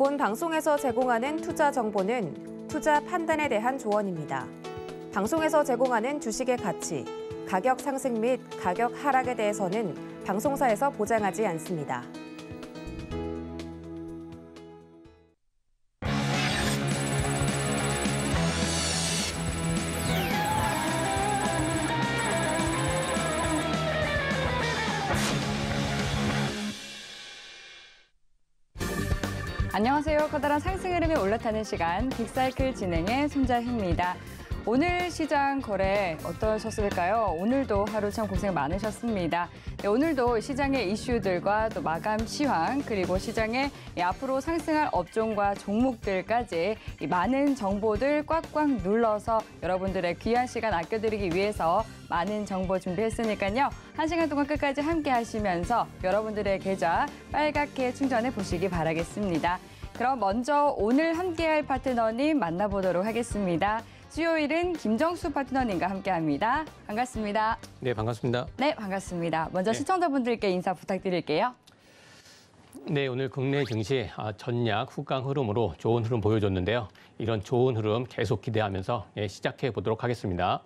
본 방송에서 제공하는 투자 정보는 투자 판단에 대한 조언입니다. 방송에서 제공하는 주식의 가치, 가격 상승 및 가격 하락에 대해서는 방송사에서 보장하지 않습니다. 안녕하세요. 커다란 상승 흐름에 올라타는 시간 빅사이클 진행의 손자희입니다. 오늘 시장 거래 어떠셨을까요? 오늘도 하루 참 고생 많으셨습니다. 네, 오늘도 시장의 이슈들과 또 마감 시황 그리고 시장의 앞으로 상승할 업종과 종목들까지 많은 정보들 꽉꽉 눌러서 여러분들의 귀한 시간 아껴드리기 위해서 많은 정보 준비했으니까요. 1시간 동안 끝까지 함께 하시면서 여러분들의 계좌 빨갛게 충전해 보시기 바라겠습니다. 그럼 먼저 오늘 함께할 파트너님 만나보도록 하겠습니다. 수요일은 김정수 파트너님과 함께합니다. 반갑습니다. 네, 반갑습니다. 네, 반갑습니다. 먼저 시청자분들께 인사 부탁드릴게요. 네, 오늘 국내 증시 전약 후강 흐름으로 좋은 흐름 보여줬는데요. 이런 좋은 흐름 계속 기대하면서 시작해 보도록 하겠습니다.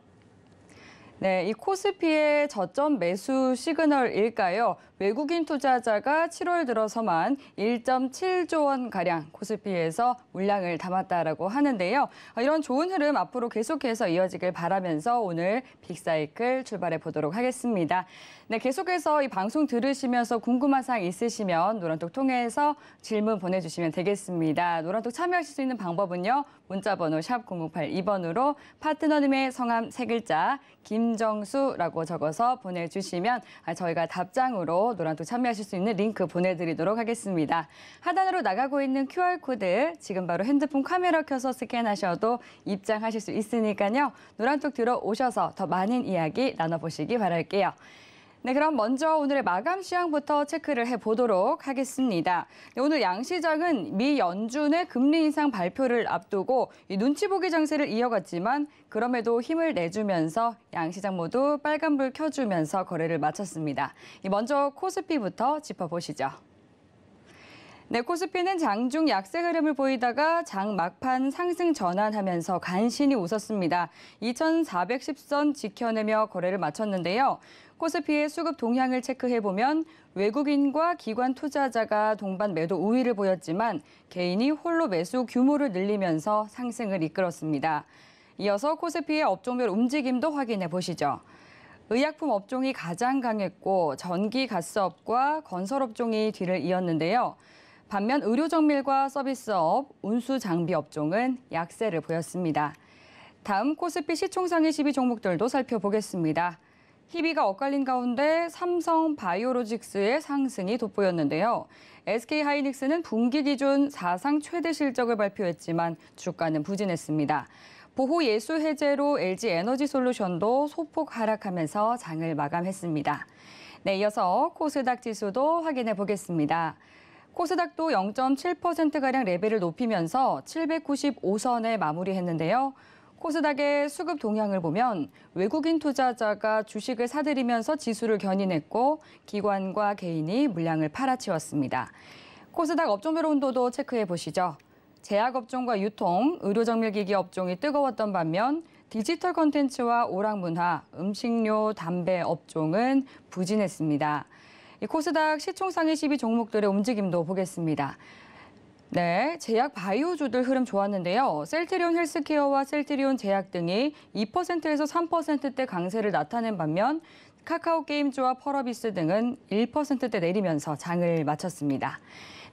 네, 이 코스피의 저점 매수 시그널일까요? 외국인 투자자가 7월 들어서만 1.7조 원가량 코스피에서 물량을 담았다라고 하는데요. 이런 좋은 흐름 앞으로 계속해서 이어지길 바라면서 오늘 빅사이클 출발해 보도록 하겠습니다. 네, 계속해서 이 방송 들으시면서 궁금한 사항 있으시면 노란톡 통해서 질문 보내주시면 되겠습니다. 노란톡 참여하실 수 있는 방법은요. 문자번호 샵 0082번으로 파트너님의 성함 3글자 김정수라고 적어서 보내주시면 저희가 답장으로 노란톡 참여하실 수 있는 링크 보내드리도록 하겠습니다. 하단으로 나가고 있는 QR코드 지금 바로 핸드폰 카메라 켜서 스캔하셔도 입장하실 수 있으니까요. 노란톡 들어오셔서 더 많은 이야기 나눠보시기 바랄게요. 네, 그럼 먼저 오늘의 마감 시황부터 체크를 해보도록 하겠습니다. 네, 오늘 양시장은 미 연준의 금리 인상 발표를 앞두고 눈치 보기 장세를 이어갔지만 그럼에도 힘을 내주면서 양시장 모두 빨간불 켜주면서 거래를 마쳤습니다. 먼저 코스피부터 짚어보시죠. 네, 코스피는 장중 약세 흐름을 보이다가 장 막판 상승 전환하면서 간신히 웃었습니다. 2410선 지켜내며 거래를 마쳤는데요. 코스피의 수급 동향을 체크해보면 외국인과 기관 투자자가 동반 매도 우위를 보였지만 개인이 홀로 매수 규모를 늘리면서 상승을 이끌었습니다. 이어서 코스피의 업종별 움직임도 확인해 보시죠. 의약품 업종이 가장 강했고 전기 가스업과 건설업종이 뒤를 이었는데요. 반면 의료정밀과 서비스업, 운수장비 업종은 약세를 보였습니다. 다음 코스피 시총상위 12종목들도 살펴보겠습니다. 희비가 엇갈린 가운데 삼성 바이오로직스의 상승이 돋보였는데요. SK하이닉스는 분기 기준 사상 최대 실적을 발표했지만 주가는 부진했습니다. 보호 예수 해제로 LG에너지솔루션도 소폭 하락하면서 장을 마감했습니다. 네, 이어서 코스닥 지수도 확인해 보겠습니다. 코스닥도 0.7%가량 레벨을 높이면서 795선에 마무리했는데요. 코스닥의 수급 동향을 보면 외국인 투자자가 주식을 사들이면서 지수를 견인했고 기관과 개인이 물량을 팔아치웠습니다. 코스닥 업종별 온도도 체크해 보시죠. 제약업종과 유통, 의료정밀기기 업종이 뜨거웠던 반면 디지털 콘텐츠와 오락문화, 음식료, 담배 업종은 부진했습니다. 코스닥 시총상위 12종목들의 움직임도 보겠습니다. 네, 제약 바이오주들 흐름 좋았는데요. 셀트리온 헬스케어와 셀트리온 제약 등이 2%에서 3%대 강세를 나타낸 반면 카카오게임즈와 펄어비스 등은 1%대 내리면서 장을 마쳤습니다.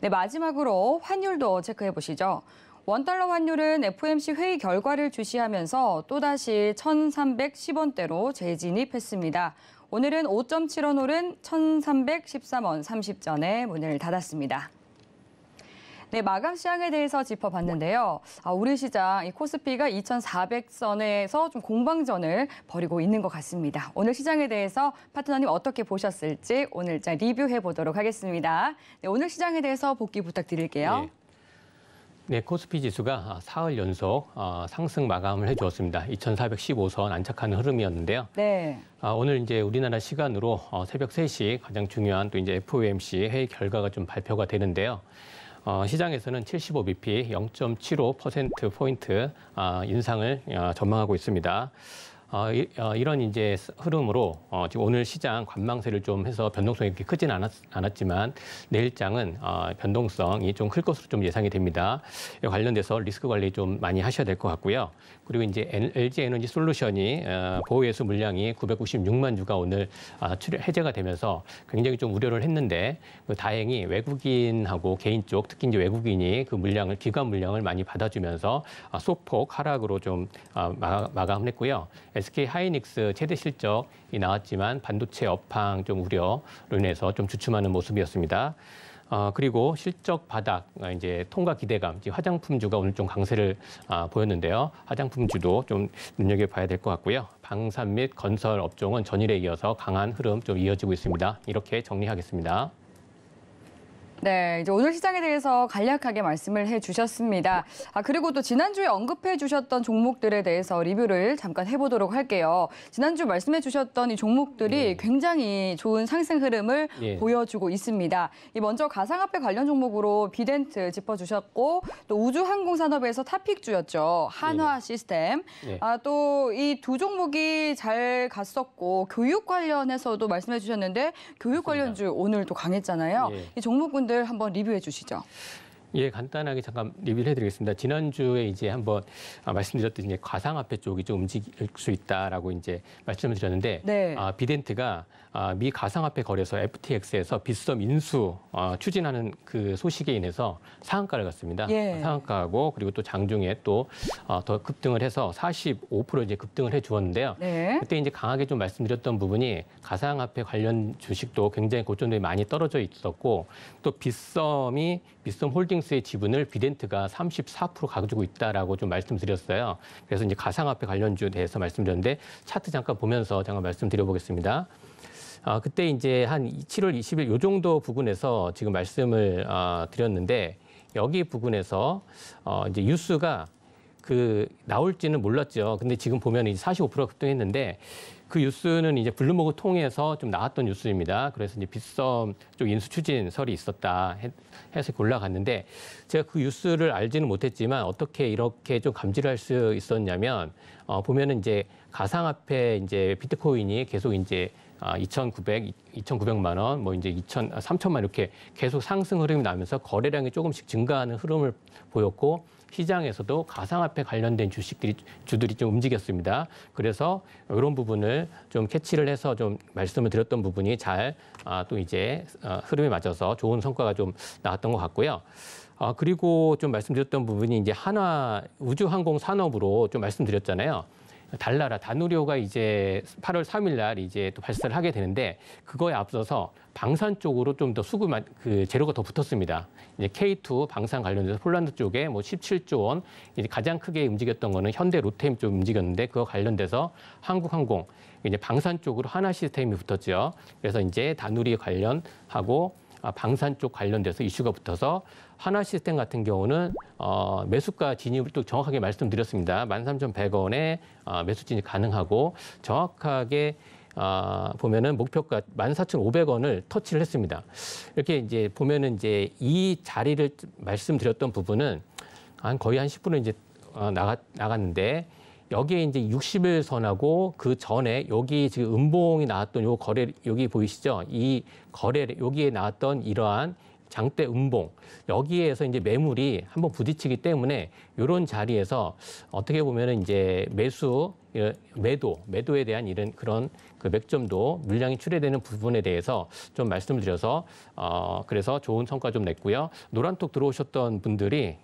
네, 마지막으로 환율도 체크해 보시죠. 원달러 환율은 FOMC 회의 결과를 주시하면서 또다시 1,310원대로 재진입했습니다. 오늘은 5.7원 오른 1,313원 30전에 문을 닫았습니다. 네, 마감 시황에 대해서 짚어봤는데요. 우리 시장 이 코스피가 2,400선에서 좀 공방전을 벌이고 있는 것 같습니다. 오늘 시장에 대해서 파트너님 어떻게 보셨을지 오늘 리뷰해 보도록 하겠습니다. 네, 오늘 시장에 대해서 복귀 부탁드릴게요. 네, 코스피 지수가 사흘 연속 상승 마감을 해주었습니다. 2,415선 안착하는 흐름이었는데요. 네. 오늘 이제 우리나라 시간으로 새벽 3시 가장 중요한 또 이제 FOMC 회의 결과가 좀 발표가 되는데요. 시장에서는 75bp 0.75%포인트 인상을 전망하고 있습니다. 이런 이제 흐름으로 지금 오늘 시장 관망세를 좀 해서 변동성이 그렇게 크진 않았지만 내일장은 변동성이 좀 클 것으로 좀 예상이 됩니다. 이 관련돼서 리스크 관리 좀 많이 하셔야 될 것 같고요. 그리고 이제 LG 에너지 솔루션이 보호예수 물량이 996만 주가 오늘 해제가 되면서 굉장히 좀 우려를 했는데 다행히 외국인하고 개인 쪽 특히 이제 외국인이 그 물량을 기관 물량을 많이 받아주면서 소폭 하락으로 좀 마감을 했고요. SK 하이닉스 최대 실적이 나왔지만 반도체 업황 좀 우려로 인해서 좀 주춤하는 모습이었습니다. 그리고 실적 바닥, 이제 통과 기대감, 화장품주가 오늘 좀 강세를 보였는데요. 화장품주도 좀 눈여겨봐야 될 것 같고요. 방산 및 건설 업종은 전일에 이어서 강한 흐름 좀 이어지고 있습니다. 이렇게 정리하겠습니다. 네, 이제 오늘 시장에 대해서 간략하게 말씀을 해주셨습니다. 그리고 또 지난주에 언급해 주셨던 종목들에 대해서 리뷰를 잠깐 해보도록 할게요. 지난주 말씀해 주셨던 이 종목들이 굉장히 좋은 상승 흐름을 보여주고 있습니다. 먼저 가상화폐 관련 종목으로 비덴트 짚어주셨고 또 우주항공산업에서 탑픽주였죠. 한화 시스템. 또 이 두 종목이 잘 갔었고 교육 관련해서도 말씀해 주셨는데 교육 관련주 오늘 또 강했잖아요. 이 종목군들 한번 리뷰해 주시죠. 예, 간단하게 잠깐 리뷰를 해드리겠습니다. 지난주에 이제 한번 말씀드렸듯이 이제 가상화폐 쪽이 좀 움직일 수 있다라고 이제 말씀을 드렸는데, 비덴트가 미 가상화폐 거래소 FTX에서 빗썸 인수 추진하는 그 소식에 인해서 상한가를 갔습니다. 상한가하고 그리고 또 장중에 또 더 급등을 해서 45% 이제 급등을 해 주었는데요. 그때 이제 강하게 좀 말씀드렸던 부분이 가상화폐 관련 주식도 굉장히 고점들이 많이 떨어져 있었고 또 빗썸 홀딩스의 지분을 비덴트가 34% 가지고 있다라고 좀 말씀드렸어요. 그래서 이제 가상화폐 관련주에 대해서 말씀드렸는데 차트 잠깐 보면서 잠깐 말씀드려보겠습니다. 그때 이제 한 7월 20일 요 정도 부분에서 지금 말씀을 드렸는데 여기 부분에서 이제 뉴스가 나올지는 몰랐죠. 근데 지금 보면 이제 45% 급등했는데 그 뉴스는 이제 블룸버그 통해서 좀 나왔던 뉴스입니다. 그래서 이제 빗썸 쪽 인수 추진설이 있었다 해서 올라갔는데 제가 그 뉴스를 알지는 못했지만 어떻게 이렇게 좀 감지를 할 수 있었냐면 보면은 이제 가상화폐 이제 비트코인이 계속 이제 2,900만 원, 뭐 이제 3,000만 이렇게 계속 상승 흐름이 나면서 거래량이 조금씩 증가하는 흐름을 보였고 시장에서도 가상화폐 관련된 주들이 좀 움직였습니다. 그래서 이런 부분을 좀 캐치를 해서 좀 말씀을 드렸던 부분이 잘 또 이제 흐름에 맞아서 좋은 성과가 좀 나왔던 것 같고요. 그리고 좀 말씀드렸던 부분이 이제 한화 우주항공 산업으로 좀 말씀드렸잖아요. 달나라 다누리호가 이제 8월 3일 날 이제 또 발사를 하게 되는데 그거에 앞서서 방산 쪽으로 좀 더 재료가 더 붙었습니다. 이제 K2 방산 관련돼서 폴란드 쪽에 뭐 17조 원, 이제 가장 크게 움직였던 거는 현대 로템 쪽 움직였는데 그거 관련돼서 한국항공 이제 방산 쪽으로 한화 시스템이 붙었죠. 그래서 이제 다누리 관련하고 방산 쪽 관련돼서 이슈가 붙어서 한화 시스템 같은 경우는 매수가 진입을 또 정확하게 말씀드렸습니다. 13,100원에 매수 진입 가능하고 정확하게 보면은 목표가 14,500원을 터치를 했습니다. 이렇게 이제 보면은 이제 이 자리를 말씀드렸던 부분은 거의 한 10% 이제 나갔는데 여기에 이제 60일 선하고 그 전에 여기 지금 음봉이 나왔던 요 거래 여기 보이시죠? 이 거래 여기에 나왔던 이러한 장대 음봉 여기에서 이제 매물이 한번 부딪히기 때문에 이런 자리에서 어떻게 보면은 이제 매도에 대한 이런 그런 그 맥점도 물량이 출회되는 부분에 대해서 좀 말씀을 드려서 그래서 좋은 성과 좀 냈고요. 노란톡 들어오셨던 분들이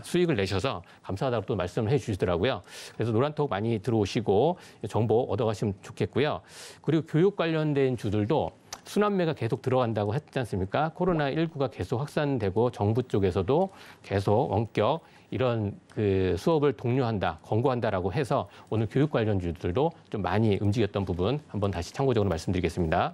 수익을 내셔서 감사하다고 또 말씀을 해주시더라고요. 그래서 노란톡 많이 들어오시고 정보 얻어가시면 좋겠고요. 그리고 교육 관련된 주들도 순환매가 계속 들어간다고 했지 않습니까? 코로나19가 계속 확산되고 정부 쪽에서도 계속 원격 이런 그 수업을 독려한다, 권고한다라고 해서 오늘 교육 관련주들도 좀 많이 움직였던 부분 한번 다시 참고적으로 말씀드리겠습니다.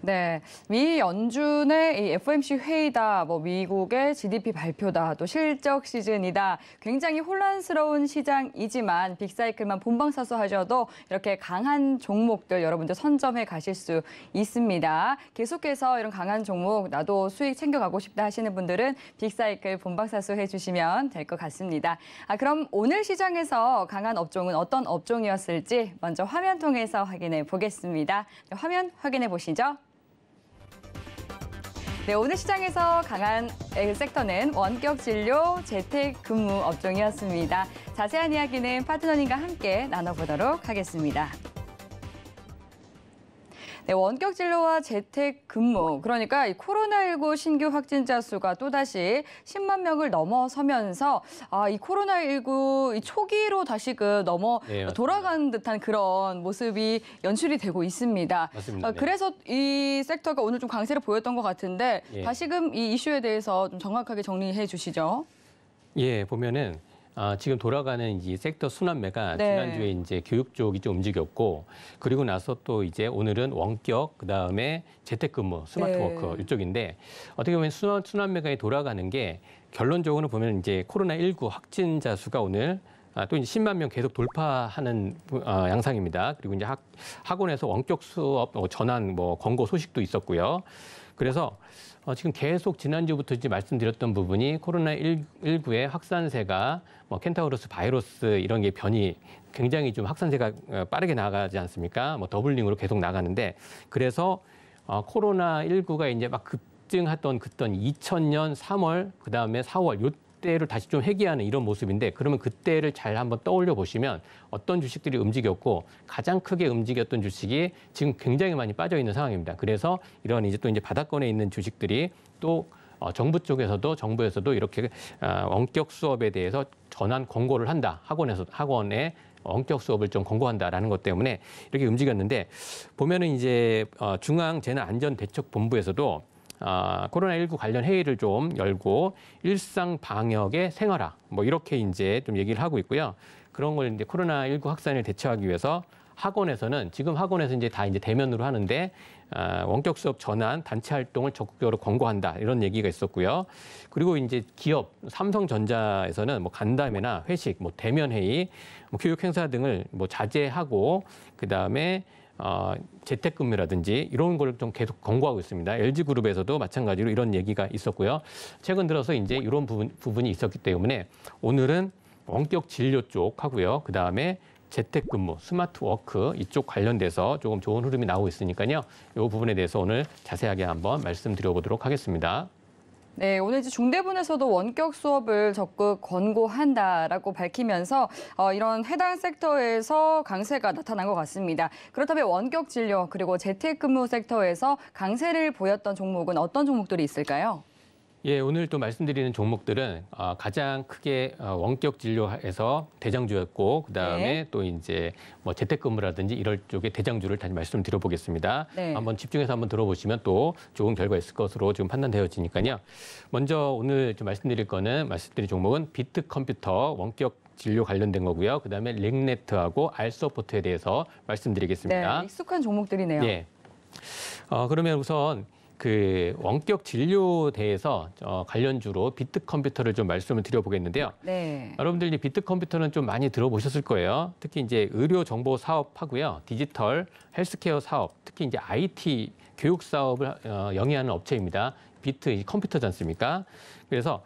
네, 미 연준의 이 FOMC 회의다, 뭐 미국의 GDP 발표다, 또 실적 시즌이다. 굉장히 혼란스러운 시장이지만 빅사이클만 본방사수하셔도 이렇게 강한 종목들 여러분들 선점해 가실 수 있습니다. 계속해서 이런 강한 종목 나도 수익 챙겨가고 싶다 하시는 분들은 빅사이클 본방사수 해주시면 될 것 같습니다. 그럼 오늘 시장에서 강한 업종은 어떤 업종이었을지 먼저 화면 통해서 확인해 보겠습니다. 화면 확인해 보시죠. 네, 오늘 시장에서 강한 섹터는 원격 진료, 재택 근무 업종이었습니다. 자세한 이야기는 파트너님과 함께 나눠보도록 하겠습니다. 네, 원격 진료와 재택 근무, 그러니까 이 코로나19 신규 확진자 수가 또다시 10만 명을 넘어서면서 이 코로나19 이 초기로 다시 네, 돌아간 듯한 그런 모습이 연출이 되고 있습니다. 맞습니다. 네. 그래서 이 섹터가 오늘 좀 강세를 보였던 것 같은데 예. 다시금 이 이슈에 대해서 좀 정확하게 정리해 주시죠. 예, 보면은 지금 돌아가는 이 섹터 순환매가 네. 지난주에 이제 교육 쪽이 좀 움직였고, 그리고 나서 또 이제 오늘은 원격, 그다음에 재택근무, 스마트워크 네. 이쪽인데, 어떻게 보면 순환매가 돌아가는 게 결론적으로 보면 이제 코로나19 확진자 수가 오늘 또 이제 10만 명 계속 돌파하는 양상입니다. 그리고 이제 학원에서 원격 수업 전환 권고 소식도 있었고요. 그래서 지금 계속 지난주부터 이제 말씀드렸던 부분이 코로나19의 확산세가 켄타우로스 바이러스 이런 게 변이 굉장히 좀 확산세가 빠르게 나가지 않습니까? 더블링으로 계속 나가는데, 그래서 코로나19가 이제 막 급증했던 2000년 3월, 그다음에 4월 요때를 다시 좀 회귀하는 이런 모습인데, 그러면 그때를 잘 한번 떠올려 보시면 어떤 주식들이 움직였고 가장 크게 움직였던 주식이 지금 굉장히 많이 빠져 있는 상황입니다. 그래서 이런 이제 또 이제 바닥권에 있는 주식들이 또 정부에서도 이렇게 원격 수업에 대해서 전환 권고를 한다. 학원에 원격 수업을 좀 권고한다라는 것 때문에 이렇게 움직였는데, 보면은 이제 중앙재난안전대책본부에서도 코로나19 관련 회의를 좀 열고 일상 방역의 생활화 이렇게 이제 좀 얘기를 하고 있고요. 그런 걸 이제 코로나19 확산을 대처하기 위해서 지금 학원에서 이제 다 이제 대면으로 하는데 원격 수업 전환 단체 활동을 적극적으로 권고한다 이런 얘기가 있었고요. 그리고 이제 기업 삼성전자에서는 간담회나 회식, 대면 회의, 교육 행사 등을 자제하고 그다음에 재택근무라든지 이런 걸 좀 계속 권고하고 있습니다. LG그룹에서도 마찬가지로 이런 얘기가 있었고요. 최근 들어서 이제 이런 부분이 있었기 때문에 오늘은 원격 진료 쪽 하고요. 그다음에 재택근무, 스마트워크 이쪽 관련돼서 조금 좋은 흐름이 나오고 있으니까요. 이 부분에 대해서 오늘 자세하게 한번 말씀드려보도록 하겠습니다. 네, 오늘 이제 중대본에서도 원격 수업을 적극 권고한다라고 밝히면서 이런 해당 섹터에서 강세가 나타난 것 같습니다. 그렇다면 원격 진료 그리고 재택근무 섹터에서 강세를 보였던 종목은 어떤 종목들이 있을까요? 예, 오늘 또 말씀드리는 종목들은 가장 크게 원격 진료에서 대장주였고, 그다음에 네. 또 이제 재택근무라든지 이럴 쪽의 대장주를 다시 말씀드려보겠습니다. 네. 한번 집중해서 한번 들어보시면 또 좋은 결과 있을 것으로 지금 판단되어지니까요. 먼저 오늘 좀 말씀드릴 종목은 비트컴퓨터 원격 진료 관련된 거고요. 그다음에 렉네트하고 알서포트에 대해서 말씀드리겠습니다. 네, 익숙한 종목들이네요. 예. 그러면 우선 그 원격 진료 대해서 관련주로 비트컴퓨터를 좀 말씀을 드려보겠는데요. 네. 여러분들이 비트컴퓨터는 좀 많이 들어보셨을 거예요. 특히 이제 의료 정보 사업하고요, 디지털 헬스케어 사업, 특히 이제 IT 교육 사업을 영위하는 업체입니다. 비트 컴퓨터지 않습니까? 그래서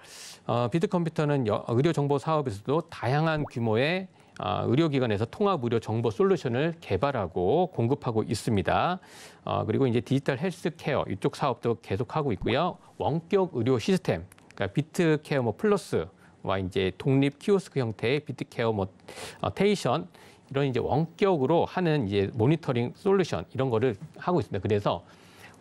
비트컴퓨터는 의료 정보 사업에서도 다양한 규모의 의료기관에서 통합 의료 정보 솔루션을 개발하고 공급하고 있습니다. 그리고 이제 디지털 헬스케어 이쪽 사업도 계속하고 있고요. 원격 의료 시스템, 그러니까 비트케어 플러스와 이제 독립 키오스크 형태의 비트케어 테이션 이런 이제 원격으로 하는 이제 모니터링 솔루션 이런 거를 하고 있습니다. 그래서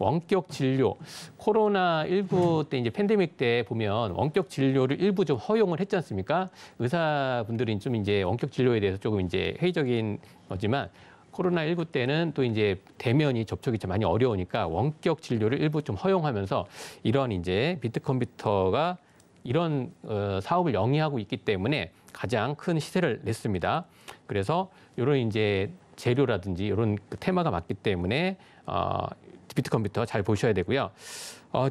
원격 진료, 코로나19 때 이제 팬데믹 때 보면 원격 진료를 일부 좀 허용을 했지 않습니까? 의사분들이 좀 이제 원격 진료에 대해서 조금 이제 회의적인 거지만 코로나19 때는 또 이제 대면이 접촉이 좀 많이 어려우니까 원격 진료를 일부 좀 허용하면서 이런 이제 비트컴퓨터가 이런 사업을 영위하고 있기 때문에 가장 큰 시세를 냈습니다. 그래서 이런 이제 재료라든지 이런 테마가 맞기 때문에 비트컴퓨터 잘 보셔야 되고요.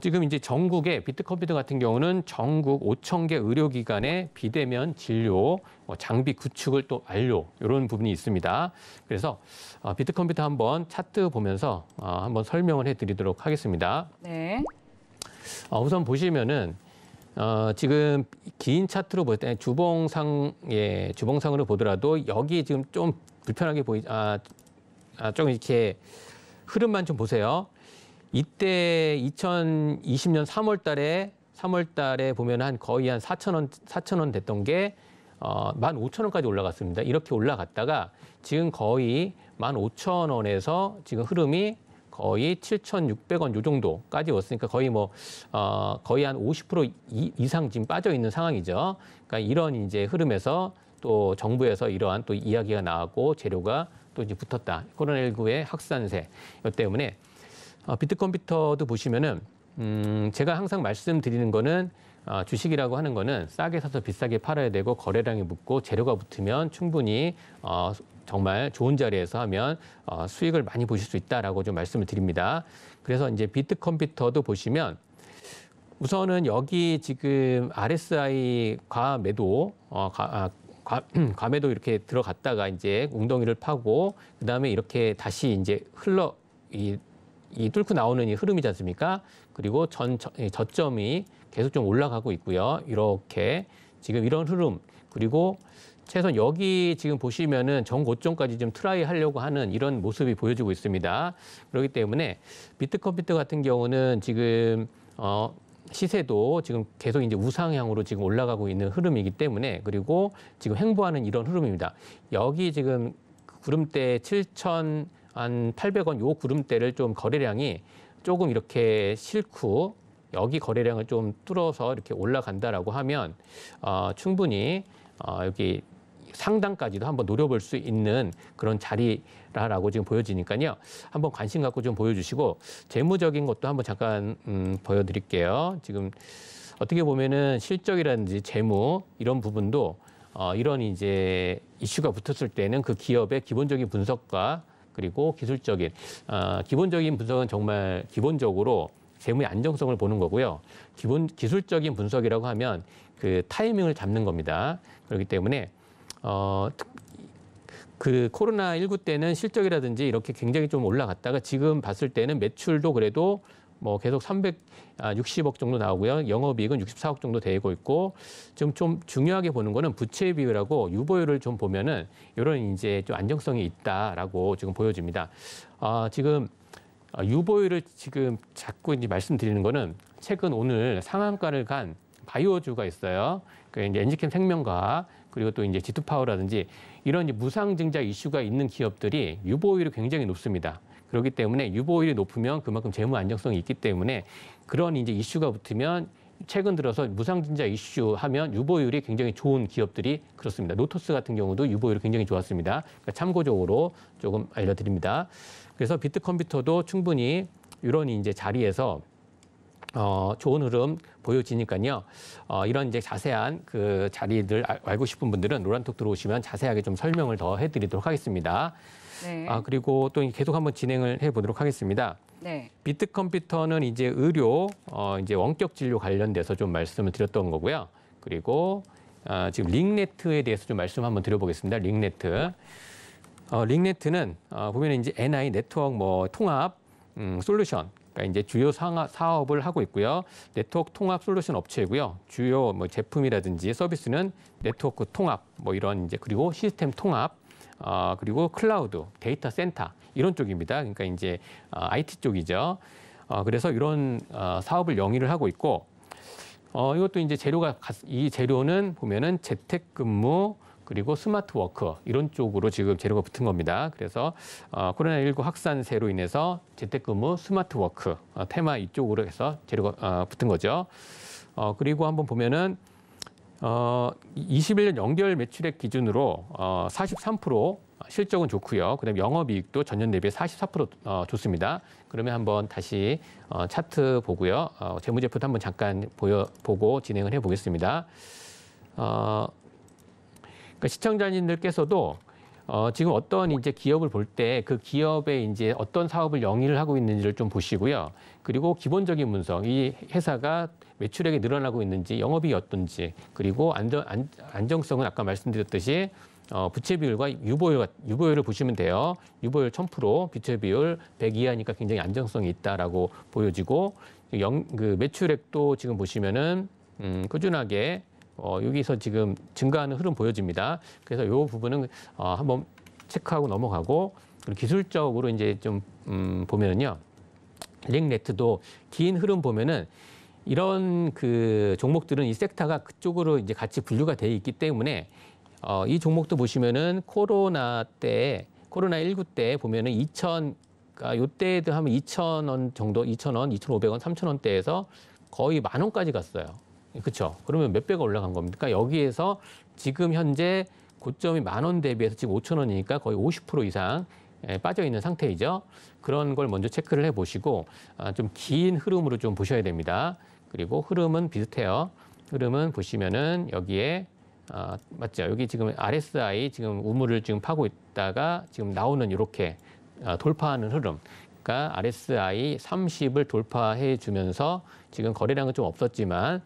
지금 이제 전국에 비트컴퓨터 같은 경우는 전국 5,000개 의료기관의 비대면 진료, 장비 구축을 또 완료 이런 부분이 있습니다. 그래서 비트컴퓨터 한번 차트 보면서 한번 설명을 해드리도록 하겠습니다. 네. 우선 보시면은 지금 긴 차트로 볼 때 주봉상으로 보더라도 여기 지금 좀 불편하게 좀 이렇게 흐름만 좀 보세요. 이때 2020년 3월 달에 보면 거의 한 4,000원 됐던 게 15,000원까지 올라갔습니다. 이렇게 올라갔다가 지금 거의 15,000원에서 지금 흐름이 거의 7,600원 요 정도까지 왔으니까 거의 거의 한 50% 이상 지금 빠져 있는 상황이죠. 그러니까 이런 이제 흐름에서 또 정부에서 이러한 또 이야기가 나왔고 재료가 또 이제 붙었다. 코로나19의 확산세. 이 때문에 비트컴퓨터도 보시면은 제가 항상 말씀드리는 거는 주식이라고 하는 거는 싸게 사서 비싸게 팔아야 되고 거래량이 붙고 재료가 붙으면 충분히 정말 좋은 자리에서 하면 수익을 많이 보실 수 있다라고 좀 말씀을 드립니다. 그래서 이제 비트컴퓨터도 보시면 우선은 여기 지금 RSI 과매도 과매도 이렇게 들어갔다가 이제 웅덩이를 파고 그다음에 이렇게 다시 이제 이 뚫고 나오는 이 흐름이지 않습니까? 그리고 저점이 계속 좀 올라가고 있고요. 이렇게 지금 이런 흐름 그리고 최소한 여기 지금 보시면은 전고점까지 좀 트라이 하려고 하는 이런 모습이 보여지고 있습니다. 그렇기 때문에 비트컴퓨터 같은 경우는 지금 시세도 지금 계속 이제 우상향으로 지금 올라가고 있는 흐름이기 때문에 그리고 지금 횡보하는 이런 흐름입니다. 여기 지금 구름대 7,800원 요 구름대를 좀 거래량이 조금 이렇게 싫고 여기 거래량을 좀 뚫어서 이렇게 올라간다라고 하면 충분히 여기 상단까지도 한번 노려볼 수 있는 그런 자리라고 지금 보여지니까요. 한번 관심 갖고 좀 보여주시고 재무적인 것도 한번 잠깐 보여드릴게요. 지금 어떻게 보면은 실적이라든지 재무 이런 부분도 이런 이제 이슈가 붙었을 때는 그 기업의 기본적인 분석과 그리고 기술적인 기본적인 분석은 정말 기본적으로 재무의 안정성을 보는 거고요. 기술적인 분석이라고 하면 그 타이밍을 잡는 겁니다. 그렇기 때문에 그 코로나19 때는 실적이라든지 이렇게 굉장히 좀 올라갔다가 지금 봤을 때는 매출도 그래도 계속 360억 정도 나오고요. 영업이익은 64억 정도 되고 있고 좀 중요하게 보는 거는 부채 비율하고 유보율을 좀 보면은 이런 이제 좀 안정성이 있다라고 지금 보여집니다. 지금 유보율을 지금 자꾸 이제 말씀드리는 거는 최근 오늘 상한가를 간 바이오주가 있어요. 그 이제 엔지캠 생명과학 그리고 또 이제 G2파워라든지 이런 이제 무상증자 이슈가 있는 기업들이 유보율이 굉장히 높습니다. 그렇기 때문에 유보율이 높으면 그만큼 재무 안정성이 있기 때문에 그런 이제 이슈가 붙으면 최근 들어서 무상증자 이슈 하면 유보율이 굉장히 좋은 기업들이 그렇습니다. 노토스 같은 경우도 유보율이 굉장히 좋았습니다. 그러니까 참고적으로 조금 알려드립니다. 그래서 비트컴퓨터도 충분히 이런 이제 자리에서 좋은 흐름 보여지니까요. 이런 이제 자세한 그 자리들 알고 싶은 분들은 노란톡 들어오시면 자세하게 좀 설명을 더 해드리도록 하겠습니다. 네. 그리고 또 계속 한번 진행을 해보도록 하겠습니다. 네. 비트컴퓨터는 이제 의료, 이제 원격 진료 관련돼서 좀 말씀을 드렸던 거고요. 그리고 지금 링네트에 대해서 좀 말씀 한번 드려보겠습니다. 링네트. 링네트는 보면 이제 NI 네트워크 통합 솔루션. 그러니까 이제 주요 사업을 하고 있고요. 네트워크 통합 솔루션 업체고요. 주요 제품이라든지 서비스는 네트워크 통합 이런 이제 그리고 시스템 통합 그리고 클라우드, 데이터 센터 이런 쪽입니다. 그러니까 이제 IT 쪽이죠. 그래서 이런 사업을 영위를 하고 있고 이것도 이제 이 재료는 보면은 재택근무 그리고 스마트워크 이런 쪽으로 지금 재료가 붙은 겁니다. 그래서 코로나19 확산세로 인해서 재택근무, 스마트워크 테마 이쪽으로 해서 재료가 붙은 거죠. 그리고 한번 보면은 21년 연결 매출액 기준으로 43% 실적은 좋고요. 그다음에 영업이익도 전년 대비 44% 좋습니다. 그러면 한번 다시 차트 보고요. 재무제표도 한번 잠깐 보고 진행을 해보겠습니다. 그러니까 시청자님들께서도 지금 어떤 이제 기업을 볼 때 그 기업에 이제 어떤 사업을 영위를 하고 있는지를 좀 보시고요. 그리고 기본적인 문서, 이 회사가 매출액이 늘어나고 있는지, 영업이익이 어떤지, 그리고 안정성은 아까 말씀드렸듯이 부채 비율과 유보율을 보시면 돼요. 유보율 1000%, 부채 비율 100 이하니까 굉장히 안정성이 있다라고 보여지고, 그 매출액도 지금 보시면은 꾸준하게 여기서 지금 증가하는 흐름 보여집니다. 그래서 이 부분은 한번 체크하고 넘어가고, 그리고 기술적으로 이제 좀 보면은요, 링네트도 긴 흐름 보면은 이런 그 종목들은 이 섹터가 그쪽으로 이제 같이 분류가 돼 있기 때문에 이 종목도 보시면은 코로나19 때 보면은 요때도 하면 2,000원 정도, 2,000원, 2,500원, 3,000원대에서 거의 10,000원까지 갔어요. 그렇죠? 그러면 몇 배가 올라간 겁니까? 여기에서 지금 현재 고점이 10,000원 대비해서 지금 5,000원이니까 거의 50% 이상 빠져 있는 상태이죠. 그런 걸 먼저 체크를 해 보시고 좀 긴 흐름으로 좀 보셔야 됩니다. 그리고 흐름은 비슷해요. 흐름은 보시면은 여기에 맞죠? 여기 지금 RSI 지금 우물을 지금 파고 있다가 지금 나오는 이렇게 돌파하는 흐름. 그러니까 RSI 30을 돌파해 주면서 지금 거래량은 좀 없었지만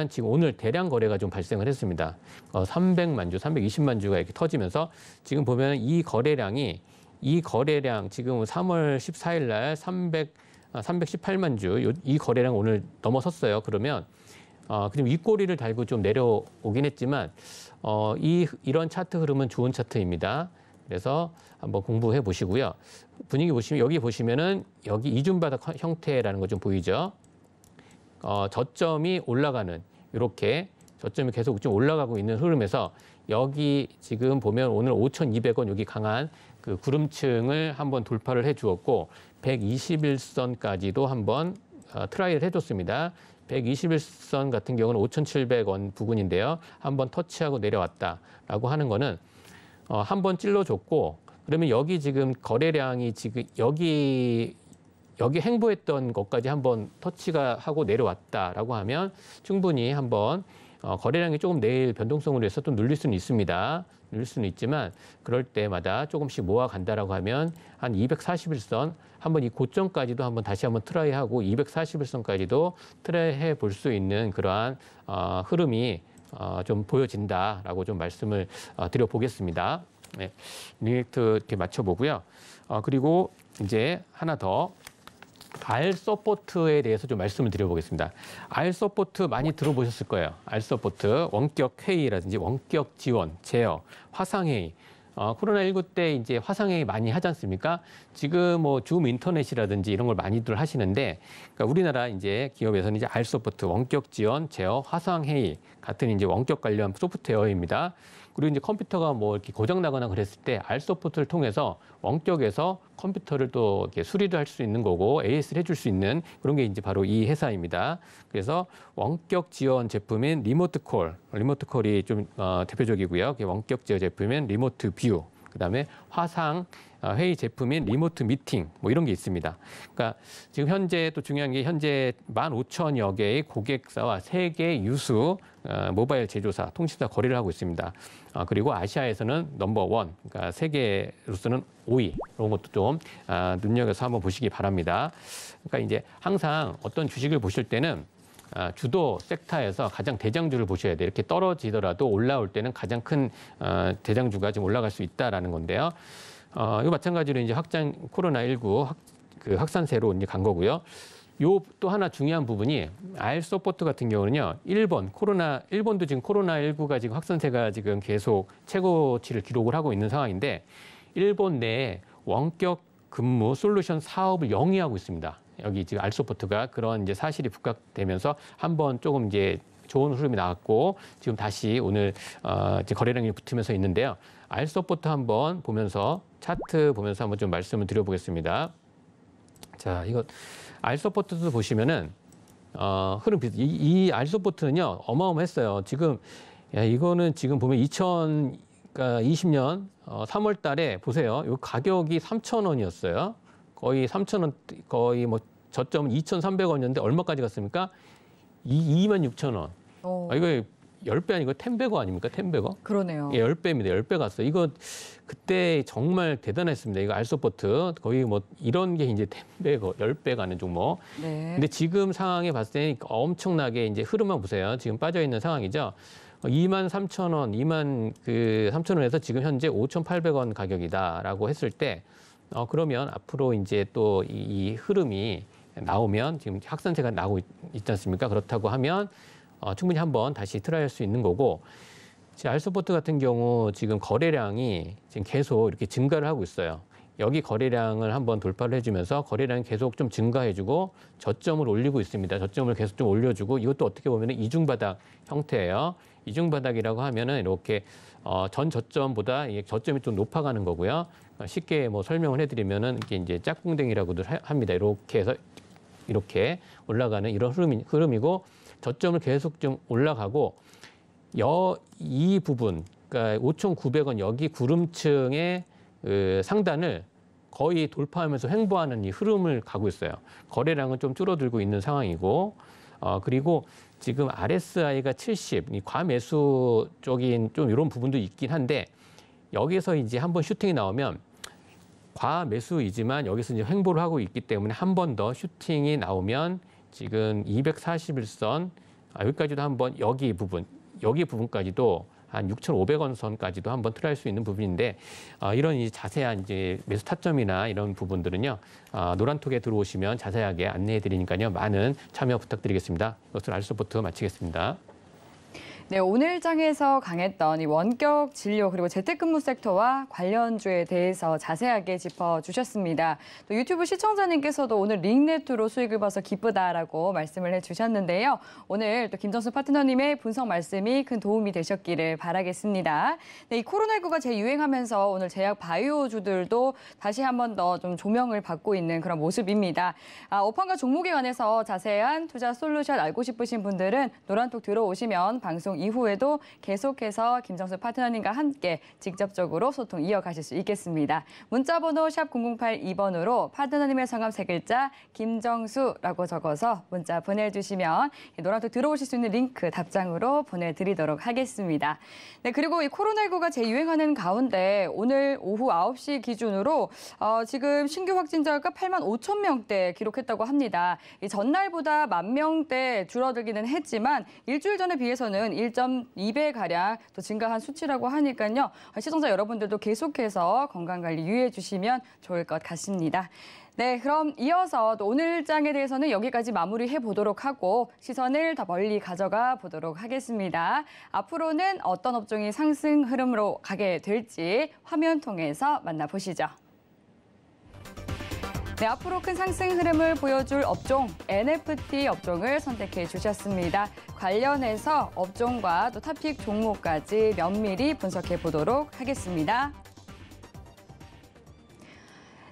지금 오늘 대량 거래가 좀 발생을 했습니다. 300만 주, 320만 주가 이렇게 터지면서 지금 보면 이 거래량 지금 3월 14일 날 318만 주 이 거래량 오늘 넘어섰어요. 그러면 그럼 윗꼬리를 달고 좀 내려오긴 했지만 이런 차트 흐름은 좋은 차트입니다. 그래서 한번 공부해 보시고요. 분위기 보시면 여기 보시면은 여기 이중바닥 형태라는 거 좀 보이죠? 저점이 올라가는 이렇게 저점이 계속 좀 올라가고 있는 흐름에서 여기 지금 보면 오늘 5,200원 여기 강한 그 구름층을 한번 돌파를 해 주었고 121선까지도 한번 트라이를 해줬습니다. 121선 같은 경우는 5,700원 부근인데요. 한번 터치하고 내려왔다라고 하는 거는 한번 찔러줬고 그러면 여기 지금 거래량이 지금 여기 행보했던 것까지 한번 터치가 하고 내려왔다라고 하면 충분히 한번 거래량이 조금 내일 변동성으로 해서 또 눌릴 수는 있습니다. 눌릴 수는 있지만 그럴 때마다 조금씩 모아간다라고 하면 한 241선 한번 이 고점까지도 한번 다시 한번 트라이하고 241선까지도 트라이해 볼 수 있는 그러한 흐름이 좀 보여진다라고 좀 말씀을 드려보겠습니다. 네, 리액트 이렇게 맞춰보고요. 그리고 이제 하나 더 R 서포트에 대해서 좀 말씀을 드려보겠습니다. R 서포트 많이 들어보셨을 거예요. R 서포트, 원격 회의라든지 원격 지원, 제어, 화상 회의. 코로나19 때 이제 화상 회의 많이 하지 않습니까? 지금 뭐 줌 인터넷이라든지 이런 걸 많이들 하시는데, 그러니까 우리나라 이제 기업에서는 이제 R 서포트, 원격 지원, 제어, 화상 회의 같은 이제 원격 관련 소프트웨어입니다. 그리고 이제 컴퓨터가 뭐 이렇게 고장 나거나 그랬을 때 R 서포트를 통해서 원격에서 컴퓨터를 또 이렇게 수리도 할 수 있는 거고 AS를 해줄 수 있는 그런 게 이제 바로 이 회사입니다. 그래서 원격 지원 제품인 리모트콜이 좀 대표적이고요. 원격 지원 제품인 리모트 뷰. 그다음에 화상 회의 제품인 리모트 미팅 뭐 이런 게 있습니다. 그러니까 지금 현재 또 중요한 게 현재 15,000여 개의 고객사와 세계 유수 모바일 제조사, 통신사 거래를 하고 있습니다. 그리고 아시아에서는 넘버1, 그러니까 세계로서는 5위 이런 것도 좀 눈여겨서 한번 보시기 바랍니다. 그러니까 이제 항상 어떤 주식을 보실 때는 주도 섹터에서 가장 대장주를 보셔야 돼요. 이렇게 떨어지더라도 올라올 때는 가장 큰 대장주가 좀 올라갈 수 있다라는 건데요. 이거 마찬가지로 이제 코로나19 확산세로 이제 간 거고요. 요 또 하나 중요한 부분이 R 서포트 같은 경우는요. 일본도 지금 코로나19가 지금 확산세가 지금 계속 최고치를 기록을 하고 있는 상황인데 일본 내에 원격 근무 솔루션 사업을 영위하고 있습니다. 여기 지금 R 서포트가 그런 이제 사실이 부각되면서 한번 조금 이제 좋은 흐름이 나왔고 지금 다시 오늘 이제 거래량이 붙으면서 있는데요. R 서포트 한번 보면서 차트 보면서 한번 좀 말씀을 드려보겠습니다. 자, 이거 R 서포트도 보시면은 흐름 이 R 서포트는요 어마어마했어요. 지금 이거는 지금 보면 2020년 3월 달에 보세요. 이 가격이 3,000원이었어요. 거의 3,000원, 거의 뭐 저점은 2,300원이었는데 얼마까지 갔습니까? 26,000원. 이거 10배 아니고 10배거 아닙니까? 10배거? 그러네요. 예, 10배입니다. 10배 갔어요. 이거 그때 정말 대단했습니다. 이거 알소포트 거의 뭐 이런 게 이제 10배거, 10배 가는 종목. 네. 근데 지금 상황에 봤을 때는 엄청나게 이제 흐름만 보세요. 지금 빠져 있는 상황이죠. 23,000원, 3,000원에서 지금 현재 5,800원 가격이다라고 했을 때 그러면 앞으로 이제 또 이 흐름이 나오면 지금 확산세가 나오고 있지 않습니까? 그렇다고 하면 충분히 한번 다시 트라이할 수 있는 거고, 알소포트 같은 경우 지금 거래량이 지금 계속 이렇게 증가를 하고 있어요. 여기 거래량을 한번 돌파를 해주면서 거래량이 계속 좀 증가해주고 저점을 올리고 있습니다. 저점을 계속 좀 올려주고, 이것도 어떻게 보면 이중바닥 형태예요. 이중바닥이라고 하면은 이렇게 전 저점보다 저점이 좀 높아가는 거고요. 쉽게 뭐 설명을 해드리면은 이게 이제 짝꿍댕이라고도 합니다. 이렇게 해서 이렇게 올라가는 이런 흐름이고, 저점을 계속 좀 올라가고, 이 부분, 그러니까 5,900원 여기 구름층의 상단을 거의 돌파하면서 횡보하는 이 흐름을 가고 있어요. 거래량은 좀 줄어들고 있는 상황이고, 그리고 지금 RSI가 70, 이 과매수 쪽인 좀 이런 부분도 있긴 한데, 여기서 이제 한번 슈팅이 나오면 과매수이지만 여기서 이제 횡보를 하고 있기 때문에 한 번 더 슈팅이 나오면 지금 241선, 여기까지도 한번 여기 부분까지도 한 6,500원 선까지도 한번 트라이할 수 있는 부분인데, 이런 이제 자세한 이제 매수 타점이나 이런 부분들은요, 노란톡에 들어오시면 자세하게 안내해 드리니까요, 많은 참여 부탁드리겠습니다. 이것을 알소포트 마치겠습니다. 네, 오늘 장에서 강했던 이 원격 진료 그리고 재택근무 섹터와 관련주에 대해서 자세하게 짚어주셨습니다. 또 유튜브 시청자님께서도 오늘 링네트로 수익을 봐서 기쁘다라고 말씀을 해주셨는데요. 오늘 또 김정수 파트너님의 분석 말씀이 큰 도움이 되셨기를 바라겠습니다. 네, 이 코로나19가 재유행하면서 오늘 제약 바이오주들도 다시 한 번 더 좀 조명을 받고 있는 그런 모습입니다. 업황과 종목에 관해서 자세한 투자 솔루션 알고 싶으신 분들은 노란톡 들어오시면 방송 이후에도 계속해서 김정수 파트너님과 함께 직접적으로 소통 이어가실 수 있겠습니다. 문자번호 샵 0082번으로 파트너님의 성함 3글자 김정수라고 적어서 문자 보내주시면 노란톡 들어오실 수 있는 링크 답장으로 보내드리도록 하겠습니다. 네, 그리고 이 코로나19가 재유행하는 가운데 오늘 오후 9시 기준으로 지금 신규 확진자가 8만 5천 명대 기록했다고 합니다. 이 전날보다 10,000명대 줄어들기는 했지만 일주일 전에 비해서는 1.2배가량 또 증가한 수치라고 하니까요. 시청자 여러분들도 계속해서 건강관리 유의해 주시면 좋을 것 같습니다. 네, 그럼 이어서 또 오늘 장에 대해서는 여기까지 마무리해 보도록 하고 시선을 더 멀리 가져가 보도록 하겠습니다. 앞으로는 어떤 업종이 상승 흐름으로 가게 될지 화면 통해서 만나보시죠. 네, 앞으로 큰 상승 흐름을 보여줄 업종, NFT 업종을 선택해 주셨습니다. 관련해서 업종과 또 탑픽 종목까지 면밀히 분석해 보도록 하겠습니다.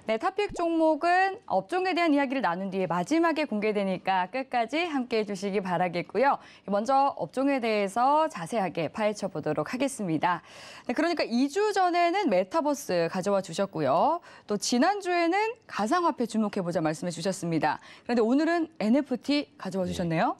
네, 탑픽 종목은 업종에 대한 이야기를 나눈 뒤에 마지막에 공개되니까 끝까지 함께해 주시기 바라겠고요. 먼저 업종에 대해서 자세하게 파헤쳐 보도록 하겠습니다. 네, 그러니까 2주 전에는 메타버스 가져와 주셨고요. 또 지난주에는 가상화폐 주목해보자 말씀해 주셨습니다. 그런데 오늘은 NFT 가져와 주셨네요.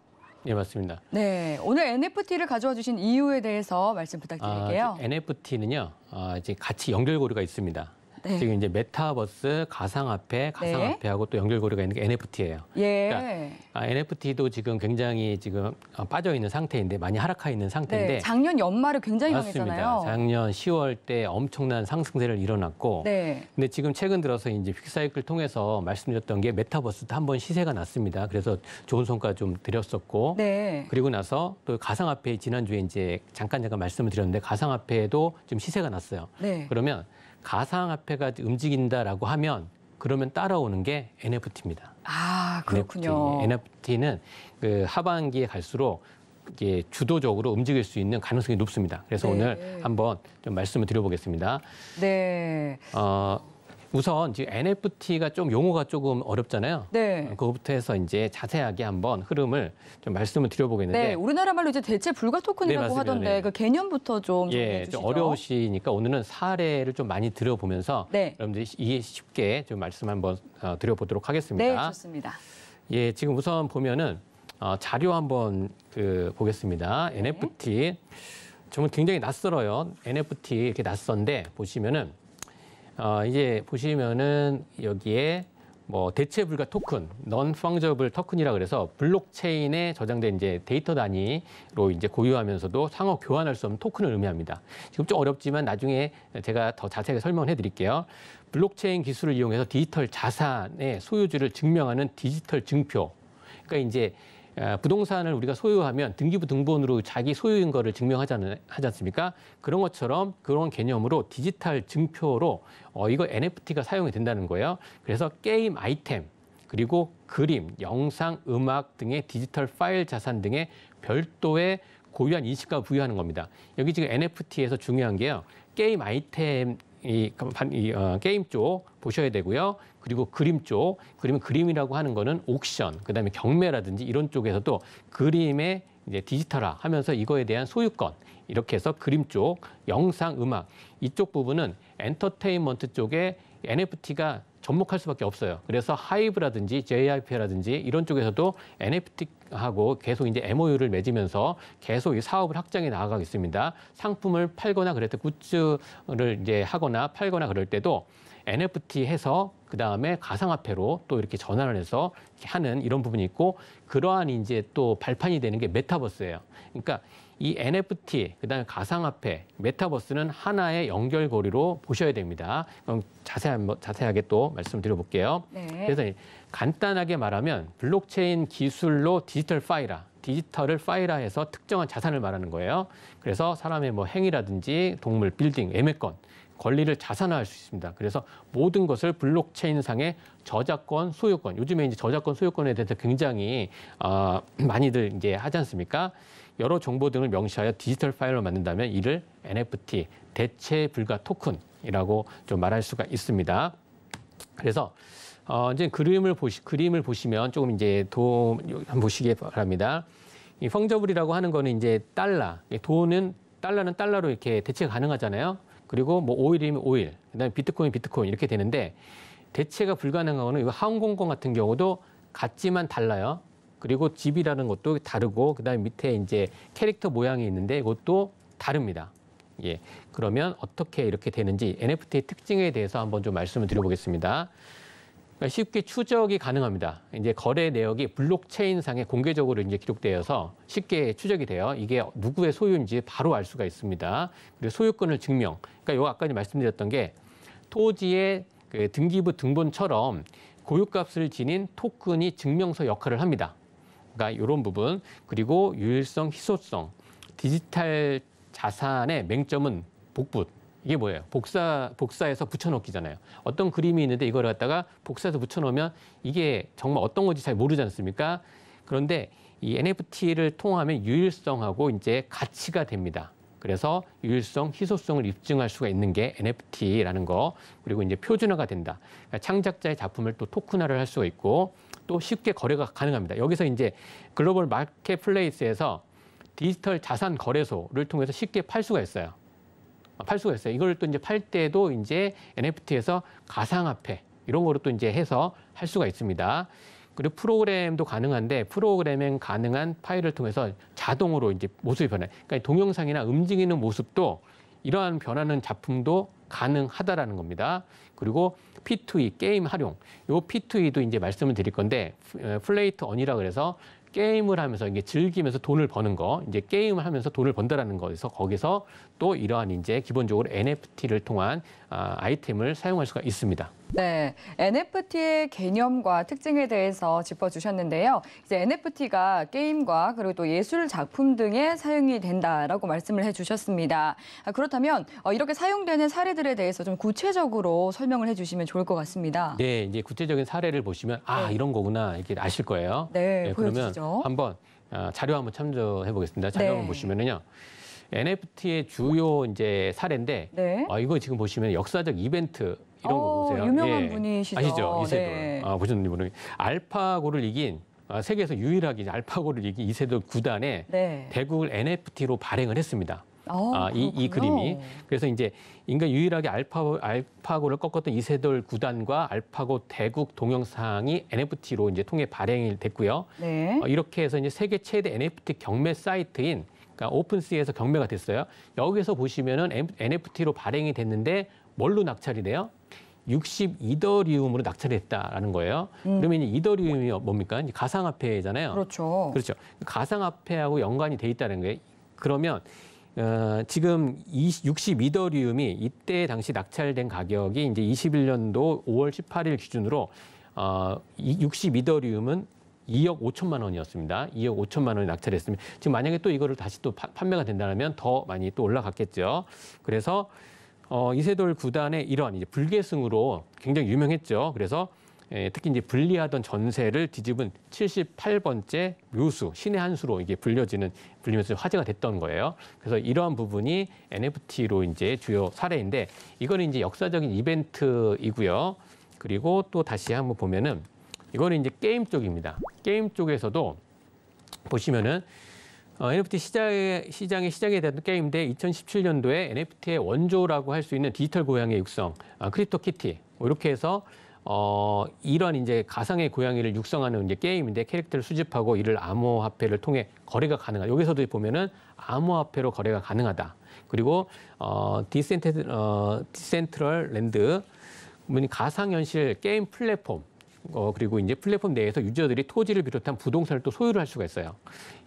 네, 맞습니다. 네, 오늘 NFT를 가져와 주신 이유에 대해서 말씀 부탁드릴게요. NFT는요, 이제 같이 연결고리가 있습니다. 네. 지금 이제 메타버스, 가상화폐하고 또 연결고리가 있는 게 NFT예요. 예. 그러니까 NFT도 지금 굉장히 지금 빠져 있는 상태인데, 많이 하락해 있는 상태인데. 네, 작년 연말에 굉장히 맞습니다. 강했잖아요. 작년 10월 때 엄청난 상승세를 일어났고, 네. 근데 지금 최근 들어서 이제 빅사이클 통해서 말씀드렸던 게 메타버스도 한번 시세가 났습니다. 그래서 좋은 성과 좀 드렸었고, 네. 그리고 나서 또 가상화폐 지난주에 이제 잠깐 말씀을 드렸는데 가상화폐도 좀 시세가 났어요. 네. 그러면 가상화폐가 움직인다라고 하면 그러면 따라오는 게 NFT입니다. 아, 그렇군요. NFT는 그 하반기에 갈수록 이게 주도적으로 움직일 수 있는 가능성이 높습니다. 그래서 네. 오늘 한번 좀 말씀을 드려보겠습니다. 네. 우선 지금 NFT가 좀 용어가 조금 어렵잖아요. 네. 그거부터 해서 이제 자세하게 한번 흐름을 좀 말씀을 드려보겠는데. 네, 우리나라 말로 이제 대체 불가 토큰이라고 네, 맞습니다. 하던데 네. 그 개념부터 좀 정리해 예, 주시죠. 좀 어려우시니까 오늘은 사례를 좀 많이 들어보면서 네. 여러분들이 이해 쉽게 좀 말씀 한번 드려보도록 하겠습니다. 네, 좋습니다. 예, 지금 우선 보면은 자료 한번 보겠습니다. NFT 정말 굉장히 낯설어요. NFT 이렇게 낯선데 보시면은 이제 보시면은 여기에 뭐 대체 불가 토큰, non-fungible 토큰이라 그래서 블록체인에 저장된 이제 데이터 단위로 이제 고유하면서도 상호 교환할 수 없는 토큰을 의미합니다. 지금 좀 어렵지만 나중에 제가 더 자세하게 설명을 해드릴게요. 블록체인 기술을 이용해서 디지털 자산의 소유주를 증명하는 디지털 증표. 그러니까 이제 부동산을 우리가 소유하면 등기부 등본으로 자기 소유인 거를 하지 않습니까? 그런 것처럼 그런 개념으로 디지털 증표로 이거 NFT가 사용이 된다는 거예요. 그래서 게임 아이템, 그리고 그림, 영상, 음악 등의 디지털 파일 자산 등의 별도의 고유한 인식과 부여하는 겁니다. 여기 지금 NFT에서 중요한 게요. 게임 아이템 게임 쪽 보셔야 되고요. 그리고 그림 쪽, 그림이라고 하는 거는 옥션, 그다음에 경매라든지 이런 쪽에서도 그림의 이제 디지털화 하면서 이거에 대한 소유권, 이렇게 해서 그림 쪽, 영상, 음악 이쪽 부분은 엔터테인먼트 쪽에 NFT가 접목할 수밖에 없어요. 그래서 하이브라든지 JYP라든지 이런 쪽에서도 NFT하고 계속 이제 MOU를 맺으면서 계속 이 사업을 확장해 나아가고 있습니다. 상품을 팔거나 그럴 때 굿즈를 이제 하거나 팔거나 그럴 때도 NFT 해서 그 다음에 가상화폐로 또 이렇게 전환을 해서 하는 이런 부분이 있고, 그러한 이제 또 발판이 되는 게 메타버스예요. 그러니까 이 NFT, 그다음에 가상화폐, 메타버스는 하나의 연결고리로 보셔야 됩니다. 그럼 자세하게 또 말씀드려볼게요. 네. 그래서 간단하게 말하면 블록체인 기술로 디지털을 파일화해서 특정한 자산을 말하는 거예요. 그래서 사람의 뭐 행위라든지 동물, 빌딩, 매매권, 권리를 자산화할 수 있습니다. 그래서 모든 것을 블록체인상의 저작권, 소유권, 요즘에 이제 저작권, 소유권에 대해서 굉장히 많이들 이제 하지 않습니까? 여러 정보 등을 명시하여 디지털 파일로 만든다면 이를 NFT, 대체 불가 토큰이라고 좀 말할 수가 있습니다. 그래서 이제 그림을 보시면 조금 이제 한번 보시기 바랍니다. 이 펑저블이라고 하는 거는 이제 달러는 달러로 이렇게 대체가 가능하잖아요. 그리고 뭐 오일이면 오일, 그다음에 비트코인 이렇게 되는데, 대체가 불가능한 거는 이거 항공권 같은 경우도 같지만 달라요. 그리고 집이라는 것도 다르고, 그다음에 밑에 이제 캐릭터 모양이 있는데 이것도 다릅니다. 예. 그러면 어떻게 이렇게 되는지 NFT의 특징에 대해서 한번 좀 말씀을 드려보겠습니다. 그러니까 쉽게 추적이 가능합니다. 이제 거래 내역이 블록체인상에 공개적으로 이제 기록되어서 쉽게 추적이 돼요. 이게 누구의 소유인지 바로 알 수가 있습니다. 그리고 소유권을 증명. 그러니까 요 아까 말씀드렸던 게 토지의 그 등기부 등본처럼 고유값을 지닌 토큰이 증명서 역할을 합니다. 그러니까 이런 부분, 그리고 유일성, 희소성, 디지털 자산의 맹점은 복붙. 이게 뭐예요? 복사해서 붙여넣기잖아요. 어떤 그림이 있는데 이걸 갖다가 복사해서 붙여넣으면 이게 정말 어떤 건지 잘 모르지 않습니까? 그런데 이 NFT를 통하면 유일성하고 이제 가치가 됩니다. 그래서 유일성, 희소성을 입증할 수가 있는 게 NFT라는 거, 그리고 이제 표준화가 된다. 그러니까 창작자의 작품을 또 토큰화를 할 수가 있고, 또 쉽게 거래가 가능합니다. 여기서 이제 글로벌 마켓플레이스에서 디지털 자산 거래소를 통해서 쉽게 팔 수가 있어요. 이걸 또 이제 팔 때도 이제 NFT에서 가상화폐 이런 거로 또 이제 해서 할 수가 있습니다. 그리고 프로그램도 가능한데, 프로그래밍 가능한 파일을 통해서 자동으로 이제 모습이 변해. 그러니까 동영상이나 움직이는 모습도 이러한 변하는 작품도 가능하다라는 겁니다. 그리고 P2E 게임 활용. 요 P2E도 이제 말씀을 드릴 건데, 플레이트 언이라 그래서 게임을 하면서 이게 즐기면서 돈을 버는 거, 이제 게임을 하면서 돈을 번다라는 거에서 거기서 또 이러한 이제 기본적으로 NFT를 통한 아이템을 사용할 수가 있습니다. 네, NFT의 개념과 특징에 대해서 짚어주셨는데요. 이제 NFT가 게임과 그리고 또 예술 작품 등에 사용이 된다라고 말씀을 해주셨습니다. 그렇다면 이렇게 사용되는 사례들에 대해서 좀 구체적으로 설명을 해주시면 좋을 것 같습니다. 네, 이제 구체적인 사례를 보시면 네. 이런 거구나 이렇게 아실 거예요. 네, 그러면 보여주시죠. 한번 자료 한번 참조해 보겠습니다. 자료 네. 한번 보시면은요. NFT의 주요 이제 사례인데, 네. 이거 지금 보시면 역사적 이벤트 이런 거 보세요. 유명한 분이시죠. 아시죠? 이세돌. 네. 보셨는지 모르겠는데 알파고를 이긴 세계에서 유일하게 이제 알파고를 이긴 이세돌 구단의 네. 대국을 NFT로 발행을 했습니다. 그렇군요. 이 그림이. 그래서 이제 인간 유일하게 알파고를 꺾었던 이세돌 구단과 알파고 대국 동영상이 NFT로 이제 통해 발행이 됐고요. 네. 이렇게 해서 이제 세계 최대 NFT 경매 사이트인 그러니까 오픈시에서 경매가 됐어요. 여기서 보시면은 NFT로 발행이 됐는데 뭘로 낙찰이 돼요? 62더리움으로 낙찰했다라는 거예요. 그러면 이더리움이 뭡니까? 이제 가상화폐잖아요. 그렇죠. 그렇죠. 가상화폐하고 연관이 돼 있다는 거예요. 그러면 지금 62더리움이 이때 당시 낙찰된 가격이 이제 21년도 5월 18일 기준으로 62더리움은 2억 5천만 원이었습니다. 2억 5천만 원이 낙찰했습니다. 지금 만약에 또 이거를 다시 또 판매가 된다면 더 많이 또 올라갔겠죠. 그래서 이세돌 구단의 이런 이제 불계승으로 굉장히 유명했죠. 그래서 특히 이제 불리하던 전세를 뒤집은 78번째 묘수, 신의 한 수로 이게 불리면서 화제가 됐던 거예요. 그래서 이러한 부분이 NFT로 이제 주요 사례인데 이거는 이제 역사적인 이벤트이고요. 그리고 또 다시 한번 보면은 이거는 이제 게임 쪽입니다. 게임 쪽에서도 보시면은 NFT 시장의 시작이 됐던 게임인데 2017년도에 NFT의 원조라고 할 수 있는 디지털 고양이 육성, 크립토 키티 이렇게 해서 이런 이제 가상의 고양이를 육성하는 이제 게임인데 캐릭터를 수집하고 이를 암호화폐를 통해 거래가 가능하다. 여기서도 보면은 암호화폐로 거래가 가능하다. 그리고 디센트럴 랜드 가상현실 게임 플랫폼. 그리고 이제 플랫폼 내에서 유저들이 토지를 비롯한 부동산을 또 소유를 할 수가 있어요.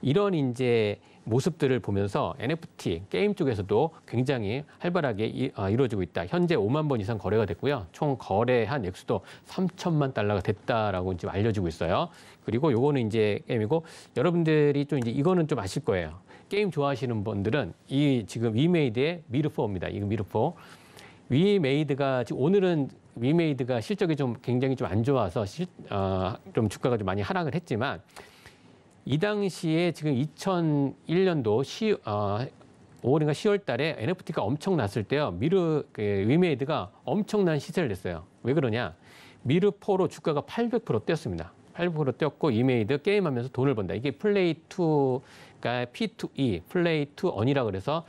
이런 이제 모습들을 보면서 NFT 게임 쪽에서도 굉장히 활발하게 이루어지고 있다. 현재 5만 번 이상 거래가 됐고요. 총 거래한 액수도 3천만 달러가 됐다라고 지금 알려지고 있어요. 그리고 요거는 이제 게임이고 여러분들이 좀 이제 이거는 좀 아실 거예요. 게임 좋아하시는 분들은 이 지금 위메이드의 미르4입니다. 이거 미르4. 위메이드가 지금 오늘은 위메이드가 실적이 좀 굉장히 좀 안 좋아서 좀 주가가 좀 많이 하락을 했지만 이 당시에 지금 2001년도 5월인가 10월 달에 NFT가 엄청 났을 때요. 위메이드가 엄청난 시세를 냈어요. 왜 그러냐? 미르4로 주가가 800% 뛰었습니다. 800% 뛰었고 위메이드 게임하면서 돈을 번다. 이게 플레이 투가 P2E, 플레이 투 언이라 그래서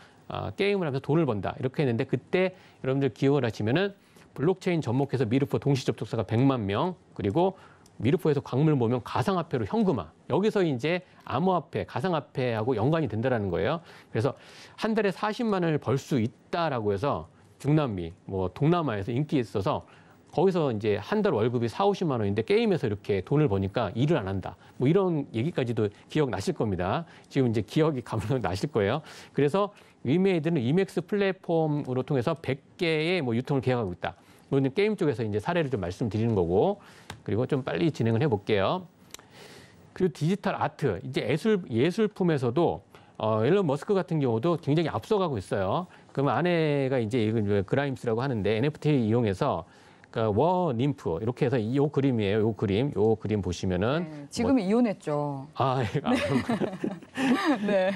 게임을 하면서 돈을 번다. 이렇게 했는데 그때 여러분들 기억을 하시면은 블록체인 접목해서 미르4 동시 접속자가 100만 명, 그리고 미르4에서 광물 모으면 가상화폐로 현금화. 여기서 이제 암호화폐, 가상화폐하고 연관이 된다는 거예요. 그래서 한 달에 40만 원을 벌 수 있다라고 해서 중남미, 뭐 동남아에서 인기 있어서 거기서 이제 한 달 월급이 40~50만 원인데 게임에서 이렇게 돈을 버니까 일을 안 한다. 뭐 이런 얘기까지도 기억나실 겁니다. 지금 이제 기억이 가물가물 나실 거예요. 그래서 위메이드는 이맥스 플랫폼으로 통해서 100개의 뭐 유통을 계획하고 있다. 이거는 게임 쪽에서 이제 사례를 좀 말씀드리는 거고, 그리고 좀 빨리 진행을 해볼게요. 그리고 디지털 아트, 이제 예술품에서도 일론 머스크 같은 경우도 굉장히 앞서가고 있어요. 그러면 아내가 이제 이건 그라임스라고 하는데 NFT 이용해서 그러니까 워님프 이렇게 해서 이 그림이에요. 요 그림 보시면은 네, 지금 이혼했죠. 네.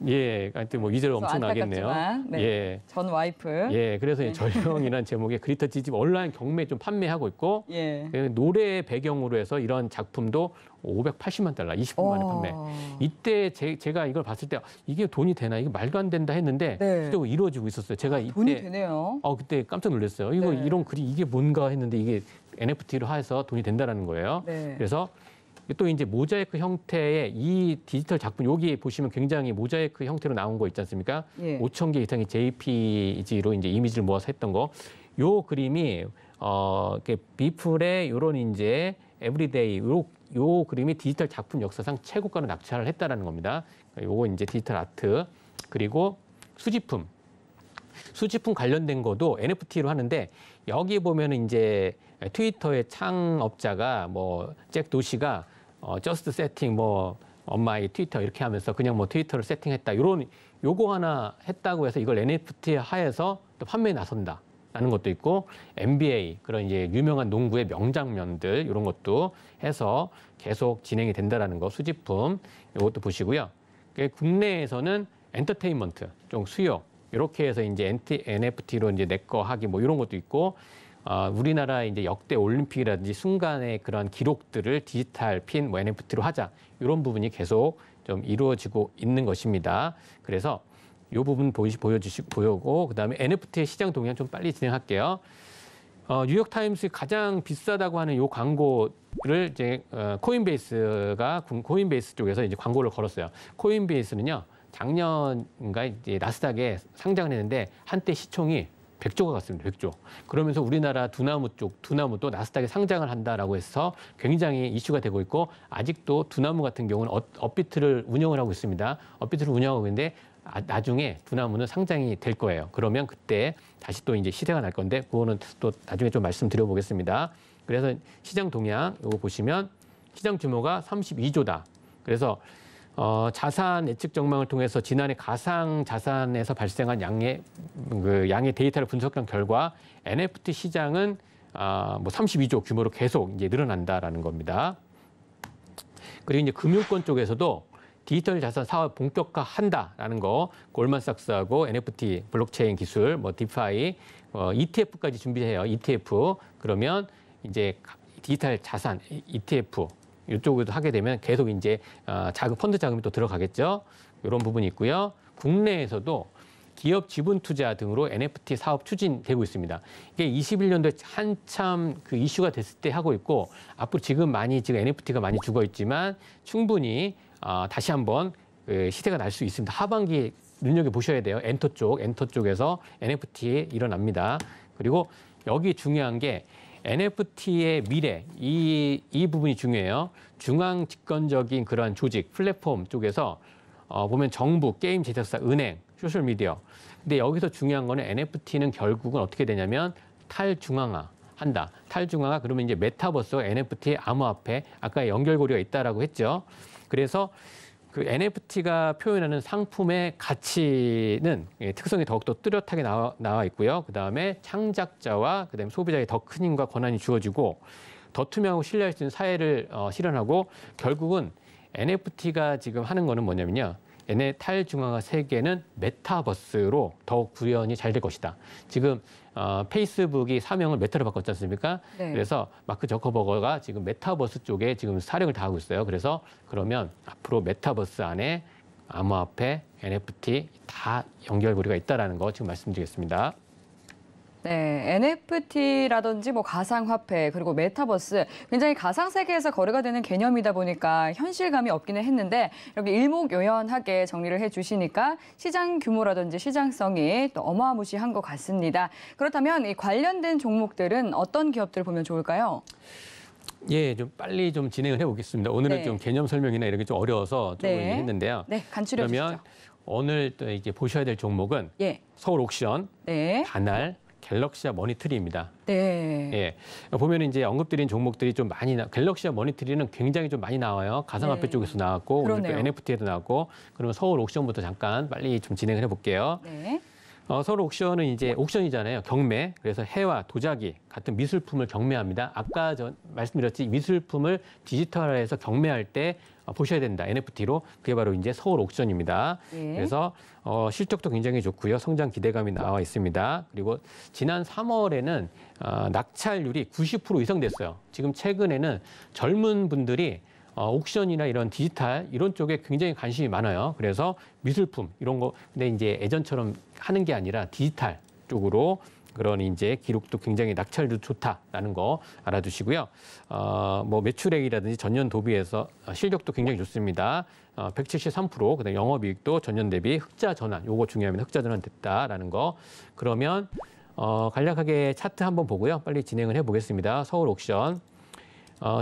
예. 하여튼 뭐 위자료 엄청 나겠네요. 네. 예. 전 와이프. 예. 그래서 전령이라는 제목의 그리터 찌집 온라인 경매 좀 판매하고 있고 예. 노래 배경으로 해서 이런 작품도 580만 달러, 20분 만에 판매. 이때 제가 이걸 봤을 때 이게 돈이 되나? 이게 말도 안 된다 했는데 실제로 이루어지고 있었어요. 제가 이때 돈이 되네요. 그때 깜짝 놀랐어요. 이런 글이 이게 뭔가 했는데 이게 NFT로 해서 돈이 된다라는 거예요. 네. 그래서 또 이제 모자이크 형태의 이 디지털 작품 여기 보시면 굉장히 모자이크 형태로 나온 거 있지 않습니까? 예. 5,000개 이상의 JPG로 이제 이미지를 모아서 했던 거. 요 그림이 비플의 요런 이제 에브리데이 요 그림이 디지털 작품 역사상 최고가로 낙찰을 했다라는 겁니다. 요거 이제 디지털 아트. 그리고 수집품 관련된 것도 NFT로 하는데 여기 보면은 이제 트위터의 창업자가 뭐 잭 도시가 저스트 세팅 뭐 엄마의 트위터 이렇게 하면서 그냥 뭐 트위터를 세팅했다. 요거 하나 했다고 해서 이걸 NFT 하에서 또 판매에 나선다. 라는 것도 있고 NBA 그런 이제 유명한 농구의 명장면들 이런 것도 해서 계속 진행이 된다라는 거 수집품 이것도 보시고요. 국내에서는 엔터테인먼트 좀 수요 이렇게 해서 이제 NFT로 이제 내 거 하기 뭐 이런 것도 있고 우리나라 이제 역대 올림픽이라든지 순간의 그런 기록들을 디지털 핀 뭐 NFT로 하자 이런 부분이 계속 좀 이루어지고 있는 것입니다. 그래서 부분 보여고 그다음에 NFT의 시장 동향 좀 빨리 진행할게요. 뉴욕타임스 가장 비싸다고 하는 요 광고를 이제 코인베이스 쪽에서 이제 광고를 걸었어요. 코인베이스는요, 작년인가 이제 나스닥에 상장을 했는데 한때 시총이 100조가 갔습니다. 100조. 그러면서 우리나라 두나무도 나스닥에 상장을 한다라고 해서 굉장히 이슈가 되고 있고, 아직도 두나무 같은 경우는 업비트를 운영을 하고 있습니다. 업비트를 운영하고 있는데 나중에 두나무는 상장이 될 거예요. 그러면 그때 다시 또 이제 시세가 날 건데, 그거는 또 나중에 좀 말씀드려 보겠습니다. 그래서 시장 동향 이거 보시면 시장 규모가 32조다. 그래서 자산 예측 전망을 통해서 지난해 가상 자산에서 발생한 양의 데이터를 분석한 결과 NFT 시장은 뭐 32조 규모로 계속 이제 늘어난다라는 겁니다. 그리고 이제 금융권 쪽에서도 디지털 자산 사업 본격화한다라는 거, 골만삭스하고 NFT 블록체인 기술, 뭐 디파이, ETF까지 준비해요. ETF. 그러면 이제 디지털 자산 ETF 이쪽에도 하게 되면 계속 이제 펀드 자금이 또 들어가겠죠. 이런 부분이 있고요. 국내에서도 기업 지분 투자 등으로 NFT 사업 추진되고 있습니다. 이게 21년도에 한참 그 이슈가 됐을 때 하고 있고, 앞으로 지금 NFT가 많이 죽어 있지만 충분히 다시 한번 시대가 날 수 있습니다. 하반기 눈여겨보셔야 돼요. 엔터 쪽에서 NFT 일어납니다. 그리고 여기 중요한 게 NFT의 미래, 이 부분이 중요해요. 중앙 집권적인 그러한 조직, 플랫폼 쪽에서 보면 정부, 게임 제작사, 은행, 소셜미디어. 근데 여기서 중요한 거는 NFT는 결국은 어떻게 되냐면 탈중앙화 한다. 탈중앙화 그러면 이제 메타버스와 NFT의 암호화폐, 아까 연결고리가 있다라고 했죠. 그래서 그 NFT가 표현하는 상품의 가치는 특성이 더욱더 뚜렷하게 나와 있고요. 그다음에 창작자와 그다음에 소비자의 더 큰 힘과 권한이 주어지고, 더 투명하고 신뢰할 수 있는 사회를 실현하고, 결국은 NFT가 지금 하는 거는 뭐냐면요. 탈중앙화 세계는 메타버스로 더욱 구현이 잘 될 것이다. 지금 페이스북이 사명을 메타로 바꿨지 않습니까? 네. 그래서 마크 저커버거가 지금 메타버스 쪽에 지금 사력을 다하고 있어요. 그래서 그러면 앞으로 메타버스 안에 암호화폐, NFT 다 연결고리가 있다라는 거 지금 말씀드리겠습니다. 네, NFT라든지 뭐 가상화폐 그리고 메타버스, 굉장히 가상 세계에서 거래가 되는 개념이다 보니까 현실감이 없기는 했는데, 이렇게 일목요연하게 정리를 해주시니까 시장 규모라든지 시장성이 또 어마무시한 것 같습니다. 그렇다면 이 관련된 종목들은 어떤 기업들 보면 좋을까요? 예, 좀 빨리 좀 진행을 해보겠습니다. 오늘은 네. 좀 개념 설명이나 이런 게 좀 어려워서 좀 네. 했는데요. 네, 간추려 주시죠. 그러면 오늘 또 이제 보셔야 될 종목은 서울 옥션, 다날, 갤럭시와 머니트리입니다. 네. 예. 보면 이제 언급드린 종목들이 좀 많이 갤럭시와 머니트리는 굉장히 좀 많이 나와요. 가상화폐 쪽에서 나왔고, 오늘 또 NFT에도 나왔고, 그러면 서울 옥션부터 잠깐 빨리 좀 진행을 해볼게요. 네. 서울 옥션은 이제 옥션이잖아요. 경매. 그래서 해와 도자기 같은 미술품을 경매합니다. 아까 말씀드렸지, 미술품을 디지털화해서 경매할 때 보셔야 된다. NFT로. 그게 바로 이제 서울 옥션입니다. 그래서 실적도 굉장히 좋고요. 성장 기대감이 나와 있습니다. 그리고 지난 3월에는 낙찰률이 90% 이상 됐어요. 지금 최근에는 젊은 분들이 옥션이나 이런 디지털 이런 쪽에 굉장히 관심이 많아요. 그래서 미술품 이런 거, 근데 이제 예전처럼 하는 게 아니라 디지털 쪽으로 그런 이제 기록도 굉장히 낙찰도 좋다라는 거 알아두시고요. 뭐 매출액이라든지 전년 도비해서 실적도 굉장히 좋습니다. 173%, 그다음 영업이익도 전년 대비 흑자 전환, 요거 중요합니다. 흑자 전환 됐다라는 거. 그러면 간략하게 차트 한번 보고요. 빨리 진행을 해보겠습니다. 서울 옥션.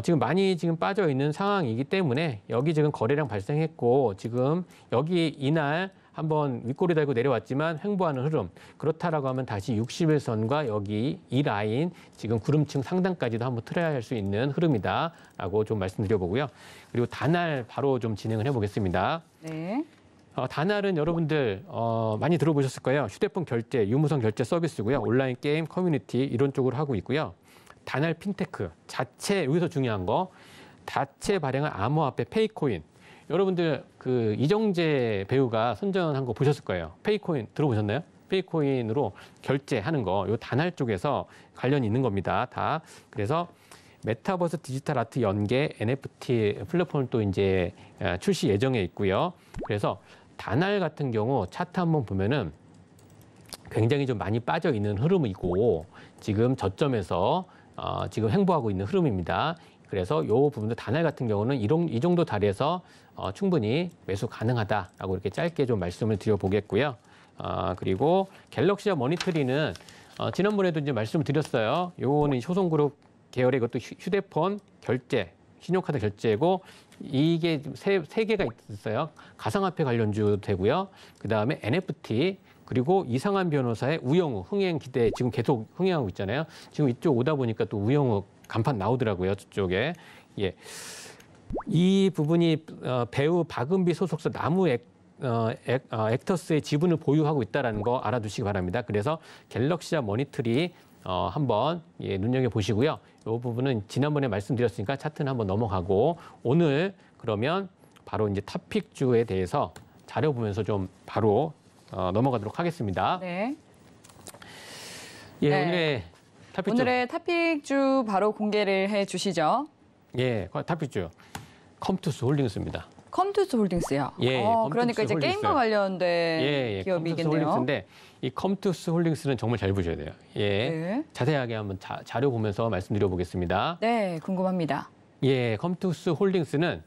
지금 많이 빠져 있는 상황이기 때문에 여기 지금 거래량 발생했고, 지금 여기 이날 한번 윗꼬리 달고 내려왔지만 횡보하는 흐름. 그렇다라고 하면 다시 60일선과 여기 이 라인 지금 구름층 상단까지도 한번 틀어야 할 수 있는 흐름이다라고 좀 말씀드려보고요. 그리고 다날 바로 좀 진행을 해보겠습니다. 네. 다날은 여러분들 많이 들어보셨을 거예요. 휴대폰 결제, 유무선 결제 서비스고요. 온라인 게임, 커뮤니티 이런 쪽으로 하고 있고요. 다날 핀테크, 자체, 여기서 중요한 거, 자체 발행한 암호화폐 페이코인. 여러분들 그 이정재 배우가 선전한 거 보셨을 거예요. 페이코인 들어보셨나요? 페이코인으로 결제하는 거, 요 다날 쪽에서 관련이 있는 겁니다. 다. 그래서 메타버스 디지털 아트 연계 NFT 플랫폼을 또 이제 출시 예정에 있고요. 그래서 단알 같은 경우 차트 한번 보면은 굉장히 좀 많이 빠져 있는 흐름이고 지금 저점에서 지금 횡보하고 있는 흐름입니다. 그래서 이 부분도 단알 같은 경우는 이 정도 다리에서 충분히 매수 가능하다라고 이렇게 짧게 좀 말씀을 드려보겠고요. 그리고 갤럭시와 머니터리는 지난번에도 이제 말씀을 드렸어요. 요거는 효성그룹 계열의 이것도 휴대폰 결제, 신용카드 결제고 이게 세 개가 있어요. 가상화폐 관련주 되고요. 그 다음에 NFT 그리고 이상한 변호사의 우영우 흥행 기대 지금 계속 흥행하고 있잖아요. 지금 이쪽 오다 보니까 또 우영우 간판 나오더라고요. 저쪽에. 예. 이 부분이 배우 박은비 소속사 액터스의 지분을 보유하고 있다는 거 알아두시기 바랍니다. 그래서 갤럭시와 머니터리 한번 눈여겨 보시고요. 이 부분은 지난번에 말씀드렸으니까 차트는 한번 넘어가고 오늘 그러면 바로 이제 탑픽주에 대해서 자료 보면서 좀 바로 넘어가도록 하겠습니다. 네. 예, 네. 오늘의 탑픽주 바로 공개를 해 주시죠. 예, 탑픽주 컴투스 홀딩스입니다. 컴투스 홀딩스요. 예, 그러니까 이제 홀딩스. 게임과 관련된 기업이겠네요. 컴투스 홀딩스인데 이 컴투스 홀딩스는 정말 잘 보셔야 돼요. 예, 네. 자세하게 한번 자료 보면서 말씀드려 보겠습니다. 네, 궁금합니다. 예, 컴투스 홀딩스는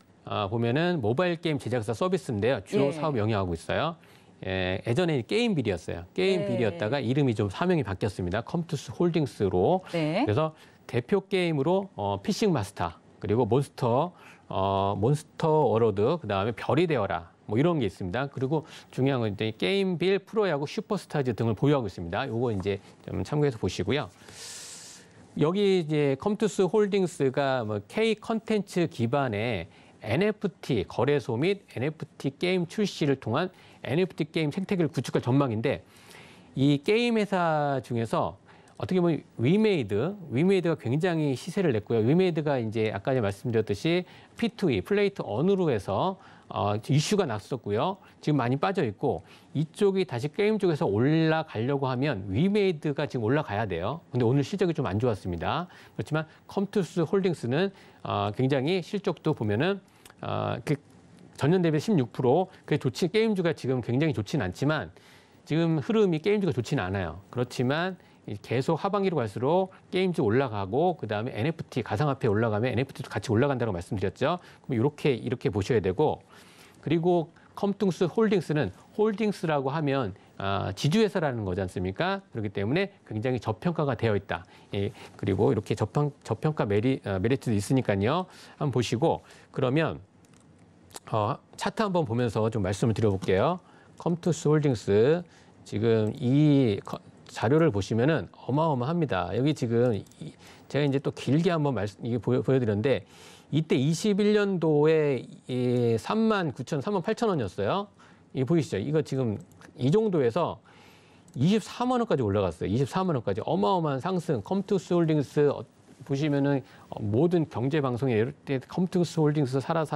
보면은 모바일 게임 제작사 서비스인데요. 주요 예. 사업 영위하고 있어요. 예, 예전에 게임빌이었어요. 게임빌이었다가 이름이 좀 사명이 바뀌었습니다. 컴투스 홀딩스로. 네. 그래서 대표 게임으로 피싱 마스터 그리고 몬스터 워로드 그다음에 별이 되어라 뭐 이런 게 있습니다. 그리고 중요한 건 이제 게임빌, 프로야구, 슈퍼스타즈 등을 보유하고 있습니다. 요거 이제 좀 참고해서 보시고요. 여기 이제 컴투스 홀딩스가 뭐 K 컨텐츠 기반의 NFT 거래소 및 NFT 게임 출시를 통한 NFT 게임 생태계를 구축할 전망인데 이 게임 회사 중에서 어떻게 보면 위메이드가 굉장히 시세를 냈고요. 위메이드가 이제 아까 말씀드렸듯이 P2E 플레이 투 언으로 해서 이슈가 났었고요. 지금 많이 빠져 있고 이쪽이 다시 게임 쪽에서 올라가려고 하면 위메이드가 지금 올라가야 돼요. 근데 오늘 실적이 좀 안 좋았습니다. 그렇지만 컴투스 홀딩스는 굉장히 실적도 보면은 전년 대비 16% 그게 게임주가 지금 굉장히 좋지는 않지만 지금 흐름이 게임주가 좋지는 않아요. 그렇지만 계속 하반기로 갈수록 게임주 올라가고 그다음에 NFT 가상화폐 올라가면 NFT도 같이 올라간다고 말씀드렸죠. 그럼 이렇게 보셔야 되고 그리고 컴투스 홀딩스는 홀딩스라고 하면 지주회사라는 거지 않습니까? 그렇기 때문에 굉장히 저평가가 되어 있다. 예, 그리고 이렇게 저평가 메리트도 있으니까요. 한번 보시고 그러면 차트 한번 보면서 좀 말씀을 드려볼게요. 컴투스 홀딩스 지금 이 자료를 보시면은 어마어마합니다. 여기 지금 제가 이제 또 길게 한번 이게 보여드렸는데 이때 21년도에 38,000원이었어요. 이 보이시죠? 이거 지금 이 정도에서 23만 원까지 올라갔어요. 24만 원까지 어마어마한 상승. 컴투스 홀딩스 보시면은 모든 경제 방송에 이럴 때 컴투스 홀딩스 사라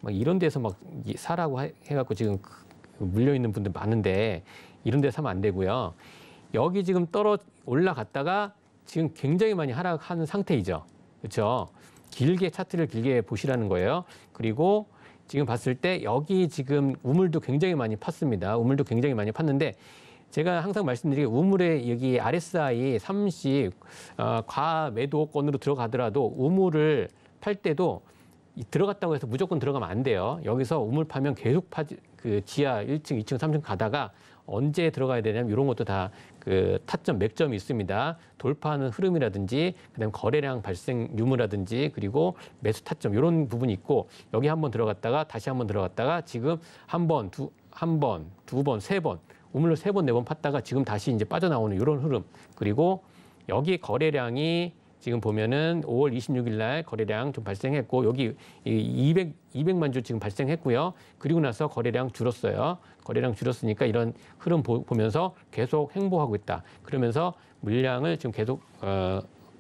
막 이런 데서 막 사라고 해갖고 지금 물려 있는 분들 많은데 이런 데 사면 안 되고요. 여기 지금 올라갔다가 지금 굉장히 많이 하락하는 상태이죠. 그렇죠? 차트를 길게 보시라는 거예요. 그리고 지금 봤을 때 여기 지금 우물도 굉장히 많이 팠습니다. 우물도 굉장히 많이 팠는데 제가 항상 말씀드리게 우물에 여기 RSI 30 과매도권으로 들어가더라도 우물을 팔 때도 들어갔다고 해서 무조건 들어가면 안 돼요. 여기서 우물 파면 계속 지하 1층, 2층, 3층 가다가 언제 들어가야 되냐면 이런 것도 다 타점, 맥점이 있습니다. 돌파하는 흐름이라든지 그다음 거래량 발생 유무라든지 그리고 매수 타점 이런 부분이 있고 여기 한번 들어갔다가 다시 한번 들어갔다가 지금 한 번, 두 번, 세 번 우물을 3번, 4번 팠다가 지금 다시 이제 빠져나오는 이런 흐름. 그리고 여기 거래량이 지금 보면은 5월 26일 날 거래량 좀 발생했고 여기 200만 주 지금 발생했고요. 그리고 나서 거래량 줄었어요. 거래량 줄었으니까 이런 흐름 보면서 계속 횡보하고 있다. 그러면서 물량을 지금 계속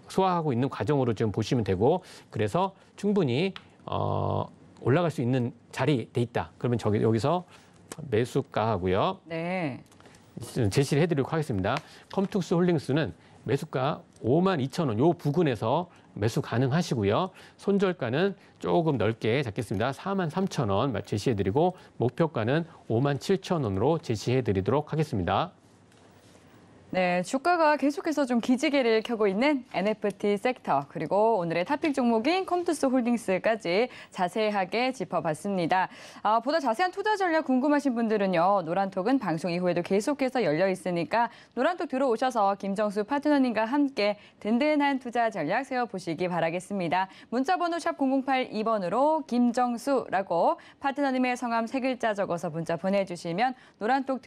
소화하고 있는 과정으로 지금 보시면 되고 그래서 충분히 올라갈 수 있는 자리에 돼 있다. 그러면 여기서 매수가 하고요. 네. 제시를 해드리도록 하겠습니다. 컴투스 홀딩스는 매수가 52,000원 요 부근에서 매수 가능하시고요. 손절가는 조금 넓게 잡겠습니다. 43,000원 제시해드리고 목표가는 57,000원으로 제시해드리도록 하겠습니다. 네, 주가가 계속해서 좀 기지개를 켜고 있는 NFT 섹터, 그리고 오늘의 탑픽 종목인 컴투스 홀딩스까지 자세하게 짚어봤습니다. 보다 자세한 투자 전략 궁금하신 분들은요, 노란톡은 방송 이후에도 계속해서 열려 있으니까 노란톡 들어오셔서 김정수 파트너님과 함께 든든한 투자 전략 세워보시기 바라겠습니다. 문자번호 샵 0082번으로 김정수라고 파트너님의 성함 3글자 적어서 문자 보내주시면 노란톡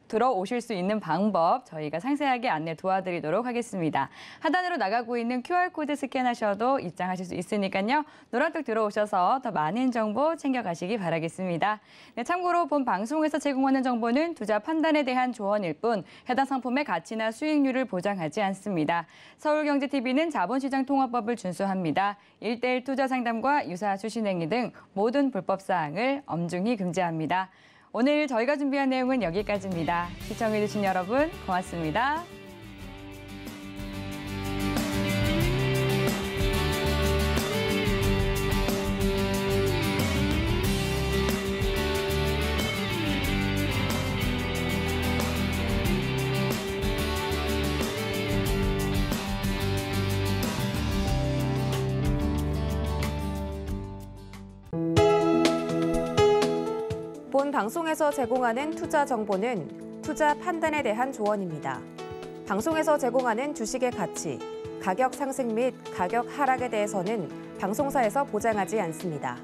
들어오실 수 있는 방법 저희가 상세하게 안내 도와드리도록 하겠습니다. 하단으로 나가고 있는 QR코드 스캔하셔도 입장하실 수 있으니까요. 노란톡 들어오셔서 더 많은 정보 챙겨가시기 바라겠습니다. 네, 참고로 본 방송에서 제공하는 정보는 투자 판단에 대한 조언일 뿐 해당 상품의 가치나 수익률을 보장하지 않습니다. 서울경제TV는 자본시장 통화법을 준수합니다. 1:1 투자 상담과 유사 수신행위 등 모든 불법 사항을 엄중히 금지합니다. 오늘 저희가 준비한 내용은 여기까지입니다. 시청해주신 여러분 고맙습니다. 본 방송에서 제공하는 투자 정보는 투자 판단에 대한 조언입니다. 방송에서 제공하는 주식의 가치, 가격 상승 및 가격 하락에 대해서는 방송사에서 보장하지 않습니다.